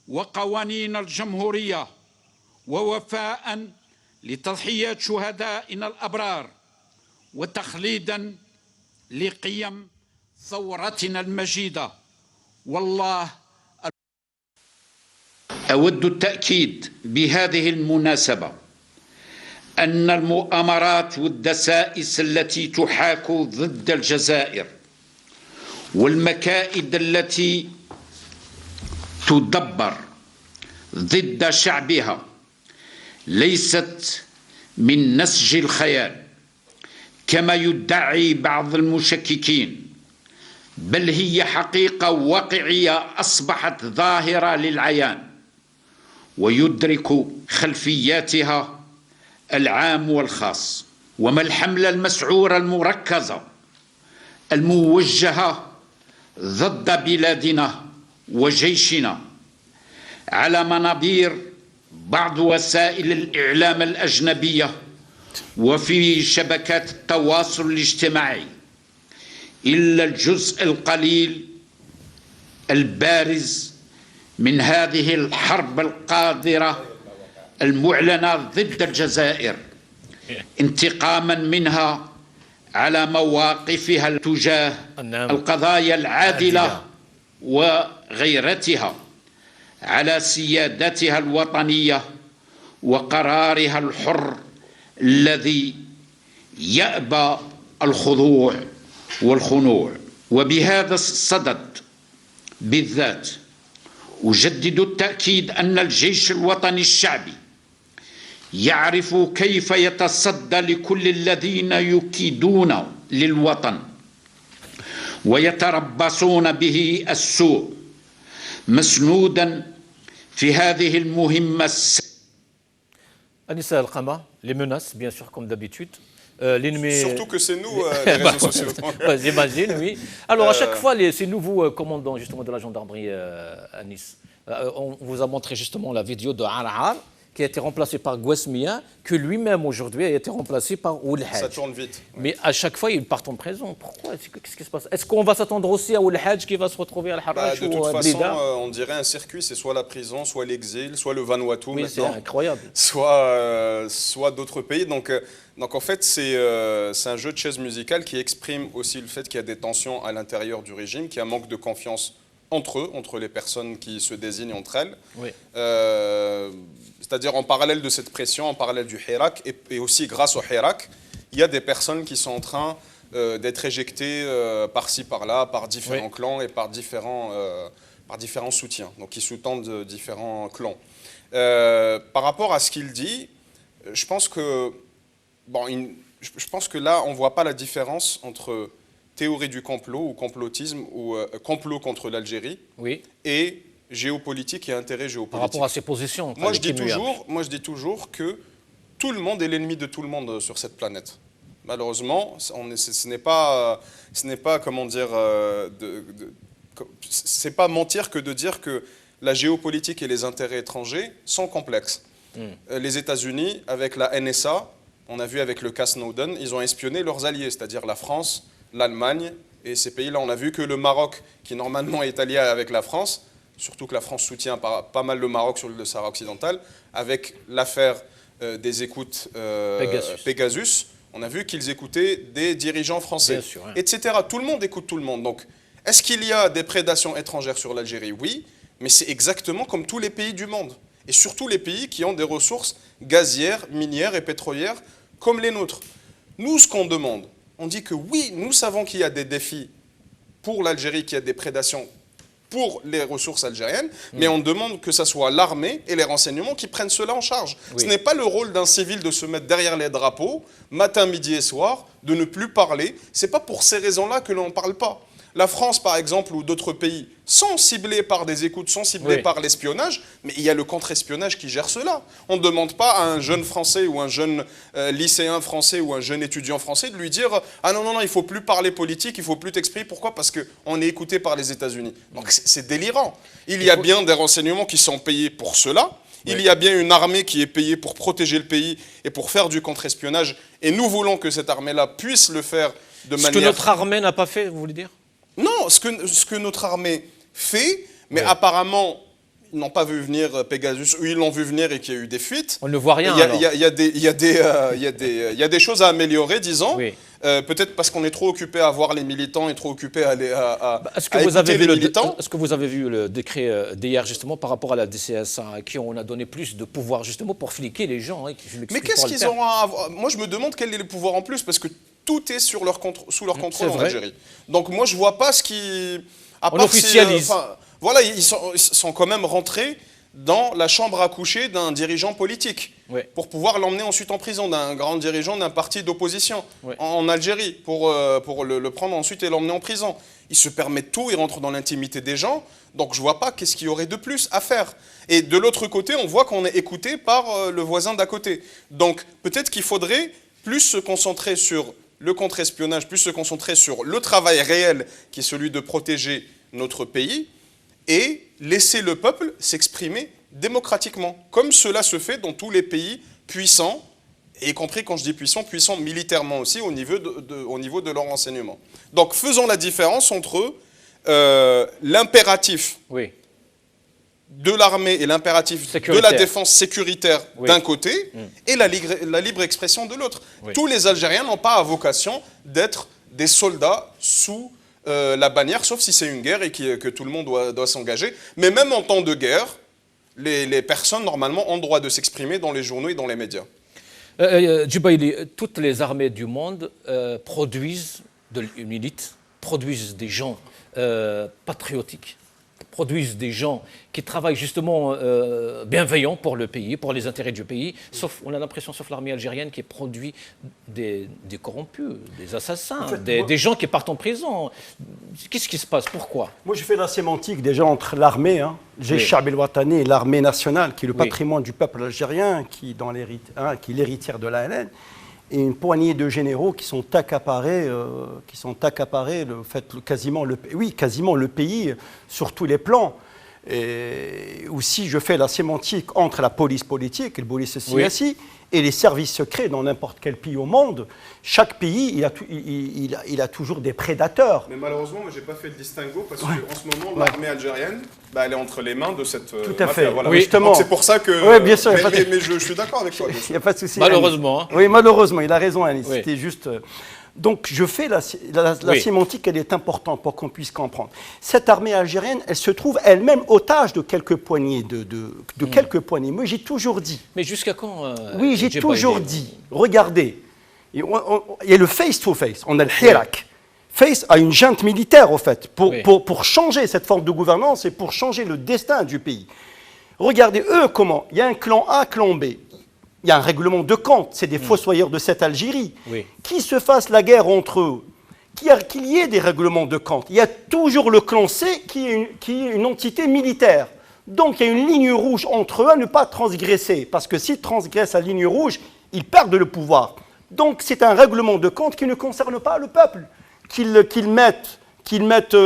[SPEAKER 9] وقوانين الجمهورية ووفاء لتضحيات شهدائنا الأبرار وتخليدا لقيم ثورتنا المجيدة والله. أود التأكيد بهذه المناسبة أن المؤامرات والدسائس التي تحاك ضد الجزائر والمكائد التي تدبر ضد شعبها ليست من نسج الخيال كما يدعي بعض المشككين، بل هي حقيقة واقعية أصبحت ظاهرة للعيان ويدرك خلفياتها العام والخاص. وما الحملة المسعورة المركزة الموجهة ضد بلادنا وجيشنا على منابر بعض وسائل الإعلام الأجنبية وفي شبكات التواصل الاجتماعي إلا الجزء القليل البارز من هذه الحرب القاذرة المعلنة ضد الجزائر انتقاما منها على مواقفها تجاه القضايا العادلة وغيرتها، على سيادتها الوطنية وقرارها الحر الذي يأبى الخضوع والخنوع. وبهذا الصدد بالذات أجدد التأكيد أن الجيش الوطني الشعبي يعرف كيف يتصدى لكل الذين يكيدون للوطن ويتربصون به السوء، مسنودا في هذه المهمة.
[SPEAKER 1] Anissa El-Khama, les menaces, bien sûr, comme d'habitude.
[SPEAKER 3] Surtout que c'est nous, les réseaux sociaux.
[SPEAKER 1] J'imagine, oui. Alors, à chaque fois, ces nouveaux commandants justement de la gendarmerie à Nice, on vous a montré justement la vidéo de Ar'ar, qui a été remplacé par Gouesmia, que lui-même aujourd'hui a été remplacé par Ould Hadj.
[SPEAKER 3] Ça tourne vite.
[SPEAKER 1] Oui. Mais à chaque fois, ils partent en prison. Pourquoi? Qu'est-ce qui se passe? Est-ce qu'on va s'attendre aussi à Ould Hadj qui va se retrouver à Al-Harrach
[SPEAKER 3] ou à Blida? De toute façon, on dirait un circuit, c'est soit la prison, soit l'exil, soit le Vanuatu
[SPEAKER 1] oui,
[SPEAKER 3] maintenant.
[SPEAKER 1] C'est incroyable.
[SPEAKER 3] Soit d'autres pays. Donc en fait, c'est un jeu de chaises musicales qui exprime aussi le fait qu'il y a des tensions à l'intérieur du régime, qu'il y a un manque de confiance entre eux, entre les personnes qui se désignent entre elles.
[SPEAKER 1] Oui.
[SPEAKER 3] C'est-à-dire en parallèle de cette pression, en parallèle du Hirak, et aussi grâce au Hirak, il y a des personnes qui sont en train d'être éjectées par-ci, par-là, par différents clans et par différents soutiens, donc qui sous-tendent différents clans. Par rapport à ce qu'il dit, je pense que là, on ne voit pas la différence entre théorie du complot ou complotisme ou complot contre l'Algérie et géopolitique et intérêt géopolitique.
[SPEAKER 1] Par rapport à ses positions.
[SPEAKER 3] Moi, je dis toujours que tout le monde est l'ennemi de tout le monde sur cette planète. Malheureusement, ce n'est pas comment dire, c'est pas mentir que de dire que la géopolitique et les intérêts étrangers sont complexes. Les États-Unis, avec la NSA, On a vu avec le cas Snowden, ils ont espionné leurs alliés, c'est-à-dire la France, l'Allemagne et ces pays-là. On a vu que le Maroc, qui normalement est allié avec la France, surtout que la France soutient pas mal le Maroc sur le Sahara occidental, avec l'affaire des écoutes Pegasus, on a vu qu'ils écoutaient des dirigeants français, sûr, hein. Etc. Tout le monde écoute tout le monde. Donc, est-ce qu'il y a des prédations étrangères sur l'Algérie? Oui, mais c'est exactement comme tous les pays du monde. Et surtout les pays qui ont des ressources gazières, minières et pétrolières comme les nôtres. Nous, ce qu'on demande, on dit que oui, nous savons qu'il y a des défis pour l'Algérie, qu'il y a des prédations pour les ressources algériennes, mais on demande que ce soit l'armée et les renseignements qui prennent cela en charge. Oui. Ce n'est pas le rôle d'un civil de se mettre derrière les drapeaux, matin, midi et soir, de ne plus parler. Ce n'est pas pour ces raisons-là que l'on ne parle pas. La France, par exemple, ou d'autres pays, sont ciblés par des écoutes, sont ciblés par l'espionnage, mais il y a le contre-espionnage qui gère cela. On ne demande pas à un jeune Français ou un jeune lycéen français ou un jeune étudiant français de lui dire « Ah non, non, non, il ne faut plus parler politique, il ne faut plus t'exprimer. » Pourquoi? Parce qu'on est écouté par les États-Unis. Donc c'est délirant. Il y a bien des renseignements qui sont payés pour cela. Il y a bien une armée qui est payée pour protéger le pays et pour faire du contre-espionnage. Et nous voulons que cette armée-là puisse le faire de manière...
[SPEAKER 1] Ce que notre armée n'a pas fait, vous voulez dire?
[SPEAKER 3] Non, ce que notre armée fait, mais apparemment, ils n'ont pas vu venir Pegasus, ou ils l'ont vu venir et qu'il y a eu des fuites.
[SPEAKER 1] On ne voit rien.
[SPEAKER 3] Il y a des choses à améliorer, disons. Oui. Peut-être parce qu'on est trop occupé à voir les militants et trop occupé à écouter les militants.
[SPEAKER 1] Est-ce que vous avez vu le décret d'hier, justement, par rapport à la DCSA, à qui on a donné plus de pouvoir, justement, pour fliquer les gens, hein,
[SPEAKER 3] mais qu'est-ce qu'ils auront à avoir? Moi, je me demande quel est le pouvoir en plus, parce que tout est sous leur contrôle en Algérie. Donc moi, je ne vois pas ce qui...
[SPEAKER 1] On officialise.
[SPEAKER 3] Voilà, ils sont quand même rentrés dans la chambre à coucher d'un dirigeant politique pour pouvoir l'emmener ensuite en prison, d'un grand dirigeant d'un parti d'opposition en Algérie, pour le prendre ensuite et l'emmener en prison. Ils se permettent tout, ils rentrent dans l'intimité des gens, donc je ne vois pas qu'est-ce qu'il y aurait de plus à faire. Et de l'autre côté, on voit qu'on est écouté par le voisin d'à côté. Donc peut-être qu'il faudrait plus se concentrer sur le contre-espionnage, plus se concentrer sur le travail réel qui est celui de protéger notre pays et laisser le peuple s'exprimer démocratiquement, comme cela se fait dans tous les pays puissants, et y compris quand je dis puissants militairement aussi au niveau de leur renseignement. Donc faisons la différence entre l'impératif de l'armée et l'impératif de la défense sécuritaire d'un côté et la libre expression de l'autre. Tous les Algériens n'ont pas à vocation d'être des soldats sous la bannière, sauf si c'est une guerre et que tout le monde doit s'engager. Mais même en temps de guerre, les personnes, normalement, ont le droit de s'exprimer dans les journaux et dans les médias.
[SPEAKER 1] Djubaili, toutes les armées du monde produisent une élite, produisent des gens patriotiques, produisent des gens qui travaillent justement bienveillants pour le pays, pour les intérêts du pays, sauf, on a l'impression, sauf l'armée algérienne qui produit des corrompus, des assassins, en fait, des gens qui partent en prison. Qu'est-ce qui se passe? Pourquoi?
[SPEAKER 5] Moi, je fais la sémantique déjà entre l'armée, Jaysh al Watani, et l'armée nationale, qui est le patrimoine du peuple algérien, qui est l'héritière de l'ALN, et une poignée de généraux qui sont accaparés, quasiment le pays sur tous les plans. Et aussi, je fais la sémantique entre la police politique, le police siyasi, et les services secrets dans n'importe quel pays au monde. Chaque pays, il a toujours des prédateurs.
[SPEAKER 3] Mais malheureusement, moi, je n'ai pas fait le distinguo parce qu'en ce moment, l'armée algérienne, elle est entre les mains de cette
[SPEAKER 5] Tout à fait,
[SPEAKER 3] voilà. Justement. C'est pour ça que...
[SPEAKER 5] Oui, bien sûr.
[SPEAKER 3] Mais je suis d'accord avec toi.
[SPEAKER 5] Il n'y a pas de souci.
[SPEAKER 1] Malheureusement.
[SPEAKER 5] Oui, malheureusement, il a raison, Anis. C'était juste... Donc, je fais la sémantique, elle est importante pour qu'on puisse comprendre. Cette armée algérienne, elle se trouve elle-même otage de quelques poignées, quelques poignées. Moi, j'ai toujours dit...
[SPEAKER 1] Mais jusqu'à quand
[SPEAKER 5] oui, j'ai toujours dit, regardez, il y a le face-to-face, on a le Hirak. Face a une junte militaire, au fait, pour changer cette forme de gouvernance et pour changer le destin du pays. Regardez, eux, comment? Il y a un clan A, clan B. Il y a un règlement de compte, c'est des fossoyeurs de cette Algérie. Qui se fasse la guerre entre eux, qu'il y ait des règlements de compte. Il y a toujours le clan C qui est une entité militaire. Donc il y a une ligne rouge entre eux à ne pas transgresser, parce que s'ils transgressent la ligne rouge, ils perdent le pouvoir. Donc c'est un règlement de compte qui ne concerne pas le peuple, qu'ils mettent qu'ils mettent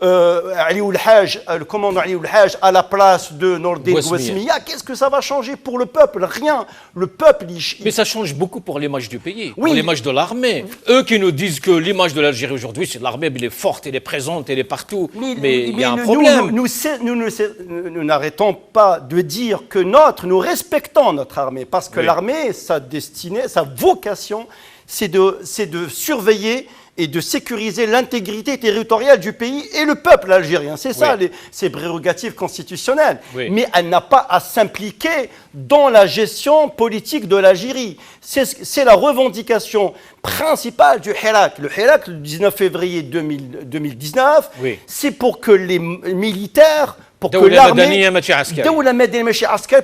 [SPEAKER 5] Ali Ould Haj, le commandant Ali Ould Haj à la place de Nordin Gouasmia, qu'est-ce que ça va changer pour le peuple? Rien. Le peuple...
[SPEAKER 1] Mais ça change beaucoup pour l'image du pays, pour l'image de l'armée. Eux qui nous disent que l'image de l'Algérie aujourd'hui, c'est l'armée, elle est forte, elle est présente, elle est partout. Mais il y a un problème.
[SPEAKER 5] Nous n'arrêtons pas de dire que nous respectons notre armée, parce que l'armée, sa destinée, sa vocation, c'est de surveiller et de sécuriser l'intégrité territoriale du pays et le peuple algérien. C'est ça, ses prérogatives constitutionnelles. Mais elle n'a pas à s'impliquer dans la gestion politique de l'Algérie. C'est la revendication principale du Hirak. Le Hirak, le 19 février 2019, c'est pour que les militaires... pour que l'armée,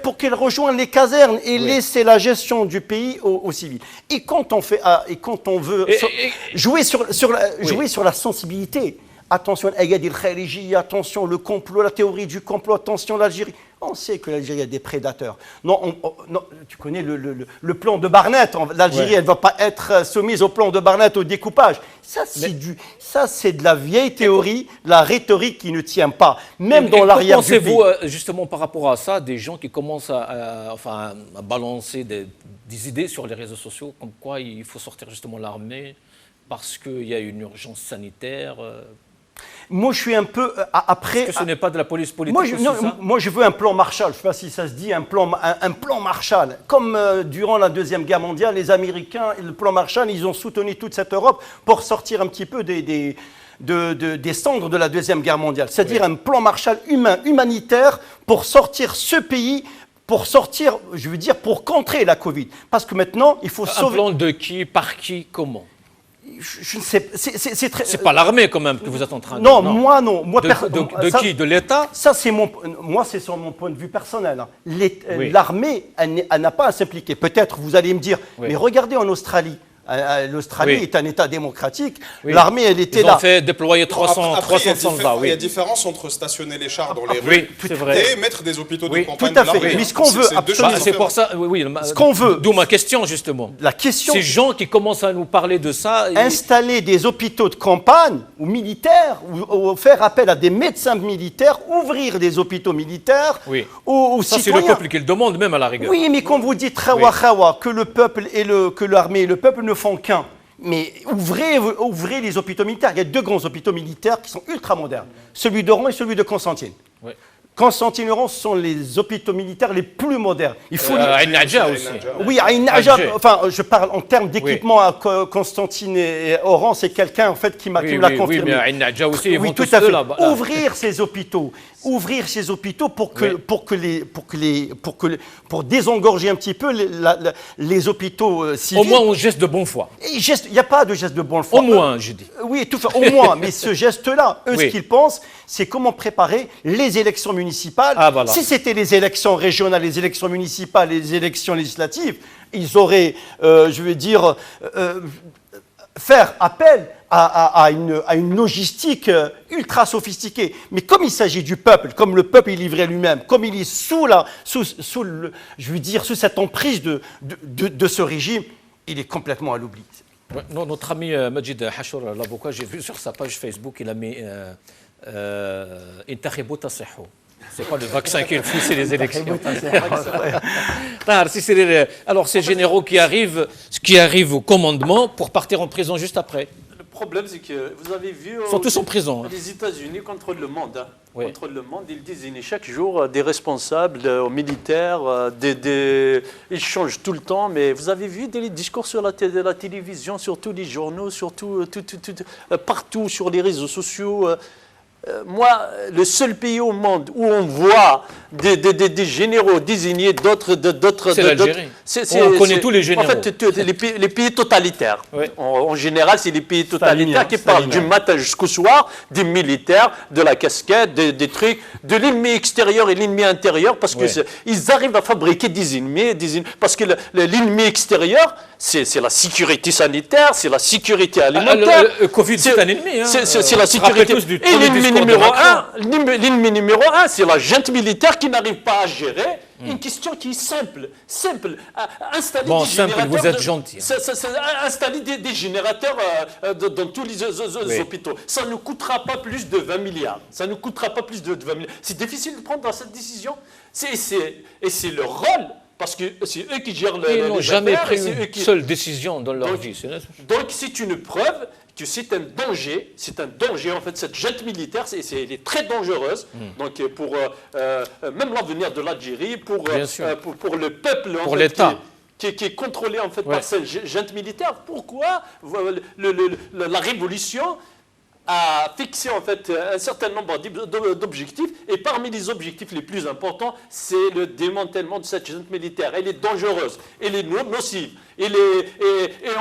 [SPEAKER 5] pour qu'elle rejoigne les casernes et laisser la gestion du pays aux civils. Et quand on veut jouer sur la sensibilité, attention Agadir Khariji, attention le complot, la théorie du complot, attention l'Algérie. On sait que l'Algérie a des prédateurs. Non, tu connais le plan de Barnett. L'Algérie, elle ne va pas être soumise au plan de Barnett, au découpage. Ça, c'est de la vieille théorie, la rhétorique qui ne tient pas. Même dans l'arrière du pays.
[SPEAKER 1] Pensez-vous, justement, par rapport à ça, des gens qui commencent à balancer des idées sur les réseaux sociaux, comme quoi il faut sortir justement l'armée parce qu'il y a une urgence sanitaire
[SPEAKER 5] Moi, je suis un peu après.
[SPEAKER 1] Est-ce que ce n'est pas de la police politique
[SPEAKER 5] moi, je veux un plan Marshall. Je ne sais pas si ça se dit, un plan Marshall. Comme durant la Deuxième Guerre mondiale, les Américains, le plan Marshall, ils ont soutenu toute cette Europe pour sortir un petit peu des cendres de la Deuxième Guerre mondiale. C'est-à-dire un plan Marshall humanitaire pour sortir ce pays. Pour contrer la Covid. Parce que maintenant, il faut sauver.
[SPEAKER 1] Un plan de qui, par qui, comment?
[SPEAKER 5] Je ne sais,
[SPEAKER 1] c'est pas l'armée quand même que vous êtes en train de...
[SPEAKER 5] Non, moi non.
[SPEAKER 1] De qui? De l'État?
[SPEAKER 5] Ça, moi, c'est sur mon point de vue personnel. L'armée, elle n'a pas à s'impliquer. Peut-être, vous allez me dire, mais regardez en Australie. L'Australie est un État démocratique. L'armée, elle était là.
[SPEAKER 1] Ils ont fait déployer 300 soldats.
[SPEAKER 3] Il y a différence entre stationner les chars dans les rues et mettre des hôpitaux de campagne.
[SPEAKER 5] Tout à fait. Mais ce qu'on veut,
[SPEAKER 1] c'est pour ça.
[SPEAKER 5] Ce qu'on veut.
[SPEAKER 1] D'où ma question justement.
[SPEAKER 5] La question.
[SPEAKER 1] Ces gens qui commencent à nous parler de ça.
[SPEAKER 5] Installer des hôpitaux de campagne ou militaires, ou faire appel à des médecins militaires, ouvrir des hôpitaux militaires. Aux
[SPEAKER 1] ça,
[SPEAKER 5] citoyens.
[SPEAKER 1] c'est le peuple qui le demande même à la rigueur.
[SPEAKER 5] Oui, mais quand vous dites khawa, que le peuple et que l'armée et le peuple ne font qu'un. Mais ouvrez les hôpitaux militaires. Il y a 2 grands hôpitaux militaires qui sont ultra modernes. Celui d'Oran et celui de Constantine. Constantine et Oran sont les hôpitaux militaires les plus modernes. Il faut
[SPEAKER 1] Aïn Nadja aussi.
[SPEAKER 5] Oui, Aïn Nadja. Enfin, je parle en termes d'équipement à Constantine et Oran. C'est quelqu'un en fait qui me l'a confirmé.
[SPEAKER 1] Oui, mais Aïn Nadja aussi. Ils vont
[SPEAKER 5] tout
[SPEAKER 1] tous
[SPEAKER 5] à fait.
[SPEAKER 1] là-bas.
[SPEAKER 5] Ouvrir ces hôpitaux pour désengorger un petit peu les hôpitaux civils.
[SPEAKER 1] Au moins un geste de bonne foi.
[SPEAKER 5] Il n'y a pas de geste de bonne foi.
[SPEAKER 1] Au moins, je dis.
[SPEAKER 5] Oui, au moins. Mais ce geste-là, ce qu'ils pensent, c'est comment préparer les élections municipales. Si c'était les élections régionales, les élections municipales, les élections législatives, ils auraient, faire appel à une logistique ultra sophistiquée. Mais comme il s'agit du peuple, comme le peuple est livré lui-même, comme il est sous cette emprise de ce régime, il est complètement à l'oubli.
[SPEAKER 1] Notre ami Majid Hachour, l'avocat, j'ai vu sur sa page Facebook, il a mis c'est pas le vaccin qu'il faut, c'est les élections. Alors, ces généraux qui arrivent au commandement pour partir en prison juste après.
[SPEAKER 4] Le problème, c'est que vous avez vu...
[SPEAKER 1] Ils sont tous en prison.
[SPEAKER 4] Les États-Unis contrôlent le monde. Contrôlent le monde. Ils désignent chaque jour des responsables militaires. Ils changent tout le temps. Mais vous avez vu des discours sur la télévision, sur tous les journaux, partout sur les réseaux sociaux. Moi, le seul pays au monde où on voit des généraux désignés d'autres...
[SPEAKER 1] C'est l'Algérie. On connaît tous les généraux.
[SPEAKER 4] En fait, les pays totalitaires. En général, c'est les pays totalitaires qui parlent du matin jusqu'au soir, des militaires, de la casquette, des trucs, de l'ennemi extérieur et l'ennemi intérieur, parce qu'ils arrivent à fabriquer des ennemis. Parce que l'ennemi extérieur, c'est la sécurité sanitaire, c'est la sécurité alimentaire.
[SPEAKER 1] Le Covid, c'est un ennemi.
[SPEAKER 4] C'est la sécurité. Et l'ennemi l'ennemi numéro un, c'est la junte militaire qui n'arrive pas à gérer une question qui est simple. Installer
[SPEAKER 1] bon,
[SPEAKER 4] des
[SPEAKER 1] simple,
[SPEAKER 4] générateurs.
[SPEAKER 1] vous êtes gentil.
[SPEAKER 4] Installer des générateurs dans tous les hôpitaux. Ça ne coûtera pas plus de 20 milliards. Ça ne coûtera pas plus de 20 milliards. C'est difficile de prendre cette décision. Et c'est leur rôle. Parce que c'est eux qui gèrent
[SPEAKER 1] Ils n'ont jamais pris une seule décision dans leur vie.
[SPEAKER 4] Donc c'est une preuve que c'est un danger en fait, cette junte militaire, elle est très dangereuse, donc pour même l'avenir de l'Algérie, pour le peuple,
[SPEAKER 1] pour l'État.
[SPEAKER 4] Qui est contrôlé en fait par cette junte militaire. Pourquoi la révolution a fixé en fait un certain nombre d'objectifs, et parmi les objectifs les plus importants, c'est le démantèlement de cette junte militaire. Elle est dangereuse, elle est nocive, et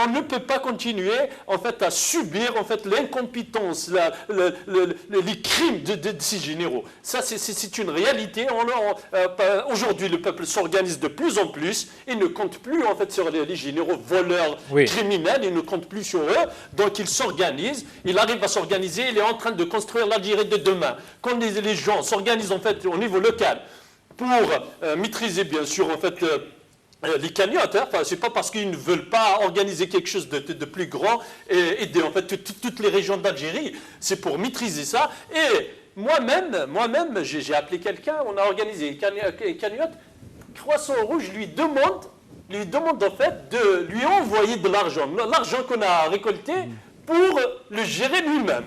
[SPEAKER 4] on ne peut pas continuer en fait à subir en fait l'incompétence, les crimes de ces généraux. Ça, c'est une réalité. Aujourd'hui, le peuple s'organise de plus en plus. Il ne compte plus en fait sur les généraux voleurs, criminels. Il ne compte plus sur eux. Donc, il s'organise. Il arrive à s'organiser. Il est en train de construire l'Algérie de demain. Quand les gens s'organisent en fait au niveau local pour maîtriser bien sûr en fait les cagnottes, c'est pas parce qu'ils ne veulent pas organiser quelque chose de plus grand et aider en fait toutes les régions d'Algérie, c'est pour maîtriser ça. Et moi-même, j'ai appelé quelqu'un, on a organisé une cagnotte. Croissant Rouge lui demande en fait de lui envoyer de l'argent qu'on a récolté pour le gérer lui-même.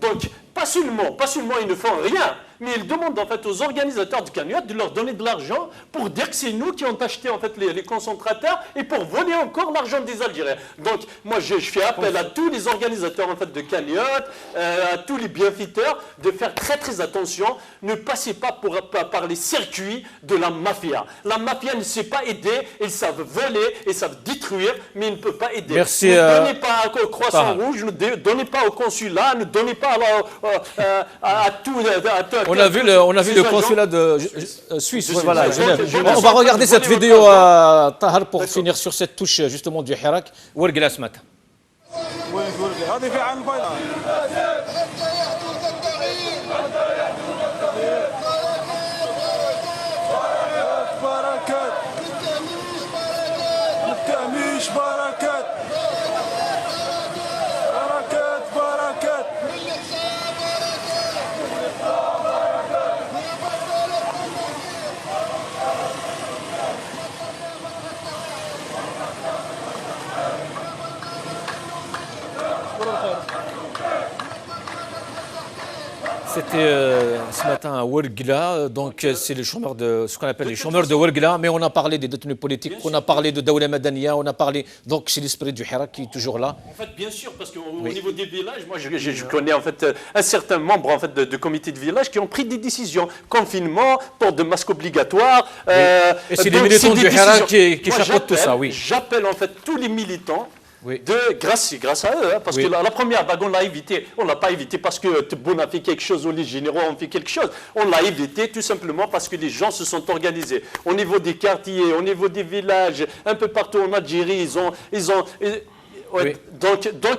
[SPEAKER 4] Donc, pas seulement ils ne font rien, mais ils demandent en fait aux organisateurs de cagnotte de leur donner de l'argent pour dire que c'est nous qui avons acheté en fait les concentrateurs et pour voler encore l'argent des Algériens. Donc moi je fais appel à tous les organisateurs en fait de cagnotte, à tous les bienfaiteurs de faire très très attention. Ne passez pas par les circuits de la mafia. La mafia ne sait pas aider, ils savent voler, ils savent détruire, mais ils ne peuvent pas aider.
[SPEAKER 1] Merci,
[SPEAKER 4] ne donnez pas au Croissant Rouge, ne donnez pas au consulat, ne donnez pas à tout.
[SPEAKER 1] On a vu le consulat de Suisse. Voilà, on va regarder cette vidéo à Tahar pour finir sur cette touche justement du Hirak. Wargla ce matin. C'était ce matin à Ouargla, donc c'est les chômeurs ce qu'on appelle les chômeurs de Ouargla, mais on a parlé des détenus politiques, on a parlé de Daoula Madania, on a parlé, donc c'est l'esprit du Hirak qui est toujours là.
[SPEAKER 4] En fait, bien sûr, parce qu'au niveau des villages, moi je connais en fait un certain nombre en fait de comités de village qui ont pris des décisions, confinement, port de masque obligatoire.
[SPEAKER 1] Et c'est les militants du Hirak qui chapeautent tout ça, oui.
[SPEAKER 4] J'appelle en fait tous les militants. Grâce à eux, parce que la première vague, on l'a évité. On ne l'a pas évité parce que Tebboune a fait quelque chose ou les généraux ont fait quelque chose. On l'a évité tout simplement parce que les gens se sont organisés. Au niveau des quartiers, au niveau des villages, un peu partout en Algérie, donc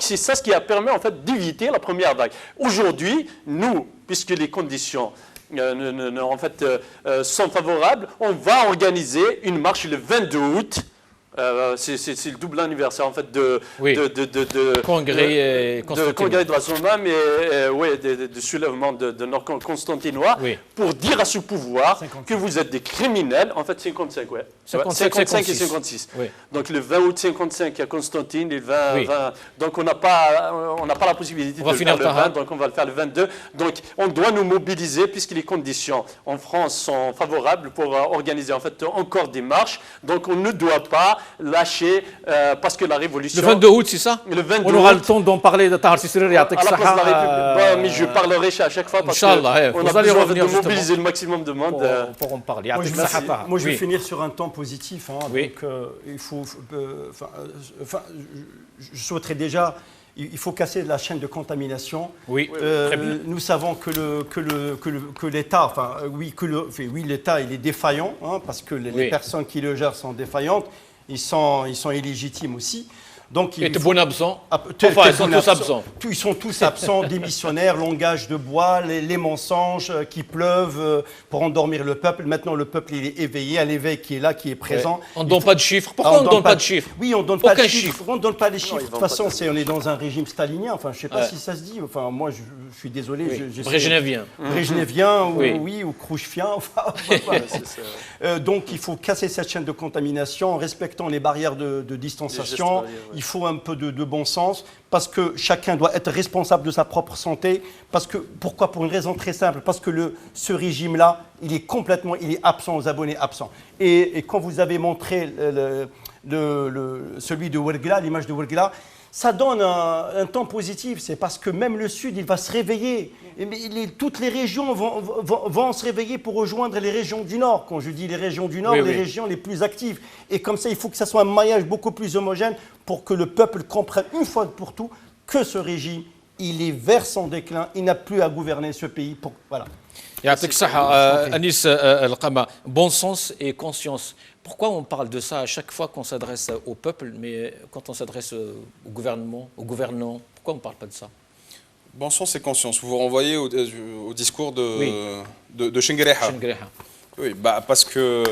[SPEAKER 4] c'est ça ce qui a permis en fait d'éviter la première vague. Aujourd'hui, nous, puisque les conditions sont favorables, on va organiser une marche le 22 août. C'est le double anniversaire en fait de
[SPEAKER 1] congrès
[SPEAKER 4] de la Zoma, mais de soulèvement de nord-constantinois, pour dire à ce pouvoir 55. Que vous êtes des criminels. En fait 55, 55 et 56. Donc le 20 août 55 à Constantine, et le 20, donc on n'a pas la possibilité de le faire le 20, donc on va le faire le 22. Donc on doit nous mobiliser puisque les conditions en France sont favorables pour organiser en fait encore des marches. Donc on ne doit pas lâcher parce que la révolution...
[SPEAKER 1] Le 22 août, c'est ça?
[SPEAKER 4] Le 22
[SPEAKER 1] on aura le temps d'en parler de Tahar Sisriri à la place de la
[SPEAKER 4] République. Mais je parlerai à chaque fois parce qu'on a besoin de mobiliser le maximum de monde.
[SPEAKER 1] Pour en parler.
[SPEAKER 5] Moi, je vais finir sur un temps positif. Donc, il faut... je souhaiterais déjà... Il faut casser la chaîne de contamination. Nous savons que l'État, l'État, il est défaillant, parce que les personnes qui le gèrent sont défaillantes. Ils sont illégitimes aussi. Donc,
[SPEAKER 1] ils sont absents. Enfin, ils sont tous absents.
[SPEAKER 5] Ils sont tous absents, démissionnaires, langage de bois, les mensonges qui pleuvent pour endormir le peuple. Maintenant, le peuple, il est éveillé, à l'éveil qui est là, qui est présent.
[SPEAKER 1] On ne donne pas de chiffres. Pourquoi on ne donne pas de chiffres?
[SPEAKER 5] Oui, on ne donne pas de chiffres. On ne donne pas les chiffres. De toute façon, on est dans un régime stalinien. Enfin, je ne sais pas si ça se dit. Enfin, moi, je suis désolé.
[SPEAKER 1] Brejnevien.
[SPEAKER 5] Brejnevien, oui, ou Khrouchevien. Enfin, donc, il faut casser cette chaîne de contamination en respectant les barrières de distanciation. Il faut un peu de bon sens, parce que chacun doit être responsable de sa propre santé. Pourquoi? Pour une raison très simple, parce que ce régime-là, il est absent aux abonnés absents. Et quand vous avez montré celui de Ouergla, l'image de Ouergla, ça donne un temps positif. C'est parce que même le Sud, il va se réveiller. Toutes les régions vont se réveiller pour rejoindre les régions du Nord. Quand je dis les régions du Nord, régions les plus actives. Et comme ça, il faut que ça soit un maillage beaucoup plus homogène pour que le peuple comprenne une fois pour tout que ce régime, il est vers son déclin. Il n'a plus à gouverner ce pays. Voilà.
[SPEAKER 1] Anis Al-Qama, bon sens et conscience. Pourquoi on parle de ça à chaque fois qu'on s'adresse au peuple, mais quand on s'adresse au gouvernement, aux gouvernants, pourquoi on ne parle pas de ça?
[SPEAKER 3] Bon sens et conscience. Vous vous renvoyez au discours de Chenguereha. Oui, parce que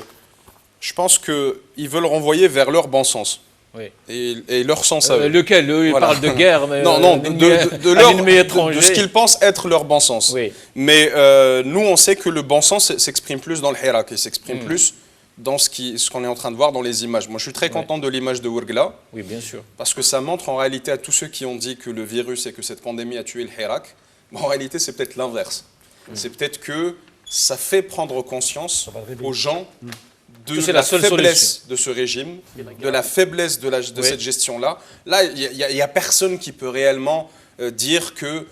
[SPEAKER 3] je pense qu'ils veulent renvoyer vers leur bon sens. Oui. Et leur sens à eux.
[SPEAKER 1] Lequel? Eux, ils parlent de guerre, mais
[SPEAKER 3] de ce qu'ils pensent être leur bon sens. Oui. Mais nous, on sait que le bon sens s'exprime plus dans le Hirak, il s'exprime plus dans ce qu'on est en train de voir dans les images. Moi, je suis très content de l'image de Ouergla.
[SPEAKER 1] Oui, bien sûr.
[SPEAKER 3] Parce que ça montre en réalité à tous ceux qui ont dit que le virus et que cette pandémie a tué le Hirak, en réalité, c'est peut-être l'inverse. C'est peut-être que ça fait prendre conscience aux gens de la faiblesse de ce régime, de la faiblesse de cette gestion-là. Là, il n'y a personne qui peut réellement dire que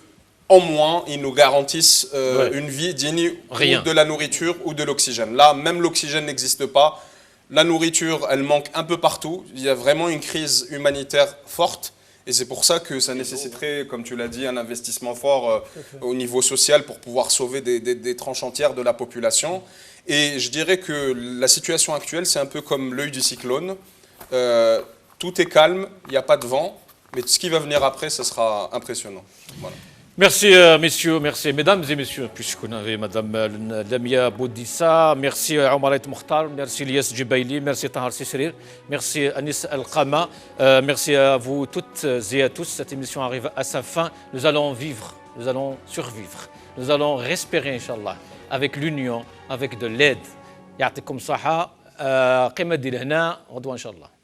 [SPEAKER 3] en moins, ils nous garantissent une vie digne ou de la nourriture ou de l'oxygène. Là, même l'oxygène n'existe pas. La nourriture, elle manque un peu partout. Il y a vraiment une crise humanitaire forte. Et c'est pour ça que ça nécessiterait, comme tu l'as dit, un investissement fort au niveau social pour pouvoir sauver des tranches entières de la population. Et je dirais que la situation actuelle, c'est un peu comme l'œil du cyclone. Tout est calme, il n'y a pas de vent. Mais ce qui va venir après, ce sera impressionnant. Voilà.
[SPEAKER 1] Merci messieurs, merci mesdames et messieurs, puisqu'on avait madame Lamia Boudissa, merci Oumaret Mokhtar, merci Lias Djibaili, merci Tahar Sisrir, merci Anis Al-Qama, merci à vous toutes et à tous. Cette émission arrive à sa fin. Nous allons vivre, nous allons survivre, nous allons respirer, Inch'Allah, avec l'union, avec de l'aide. Ya'tikum saha, qima dil hna, غدوة إن شاء الله.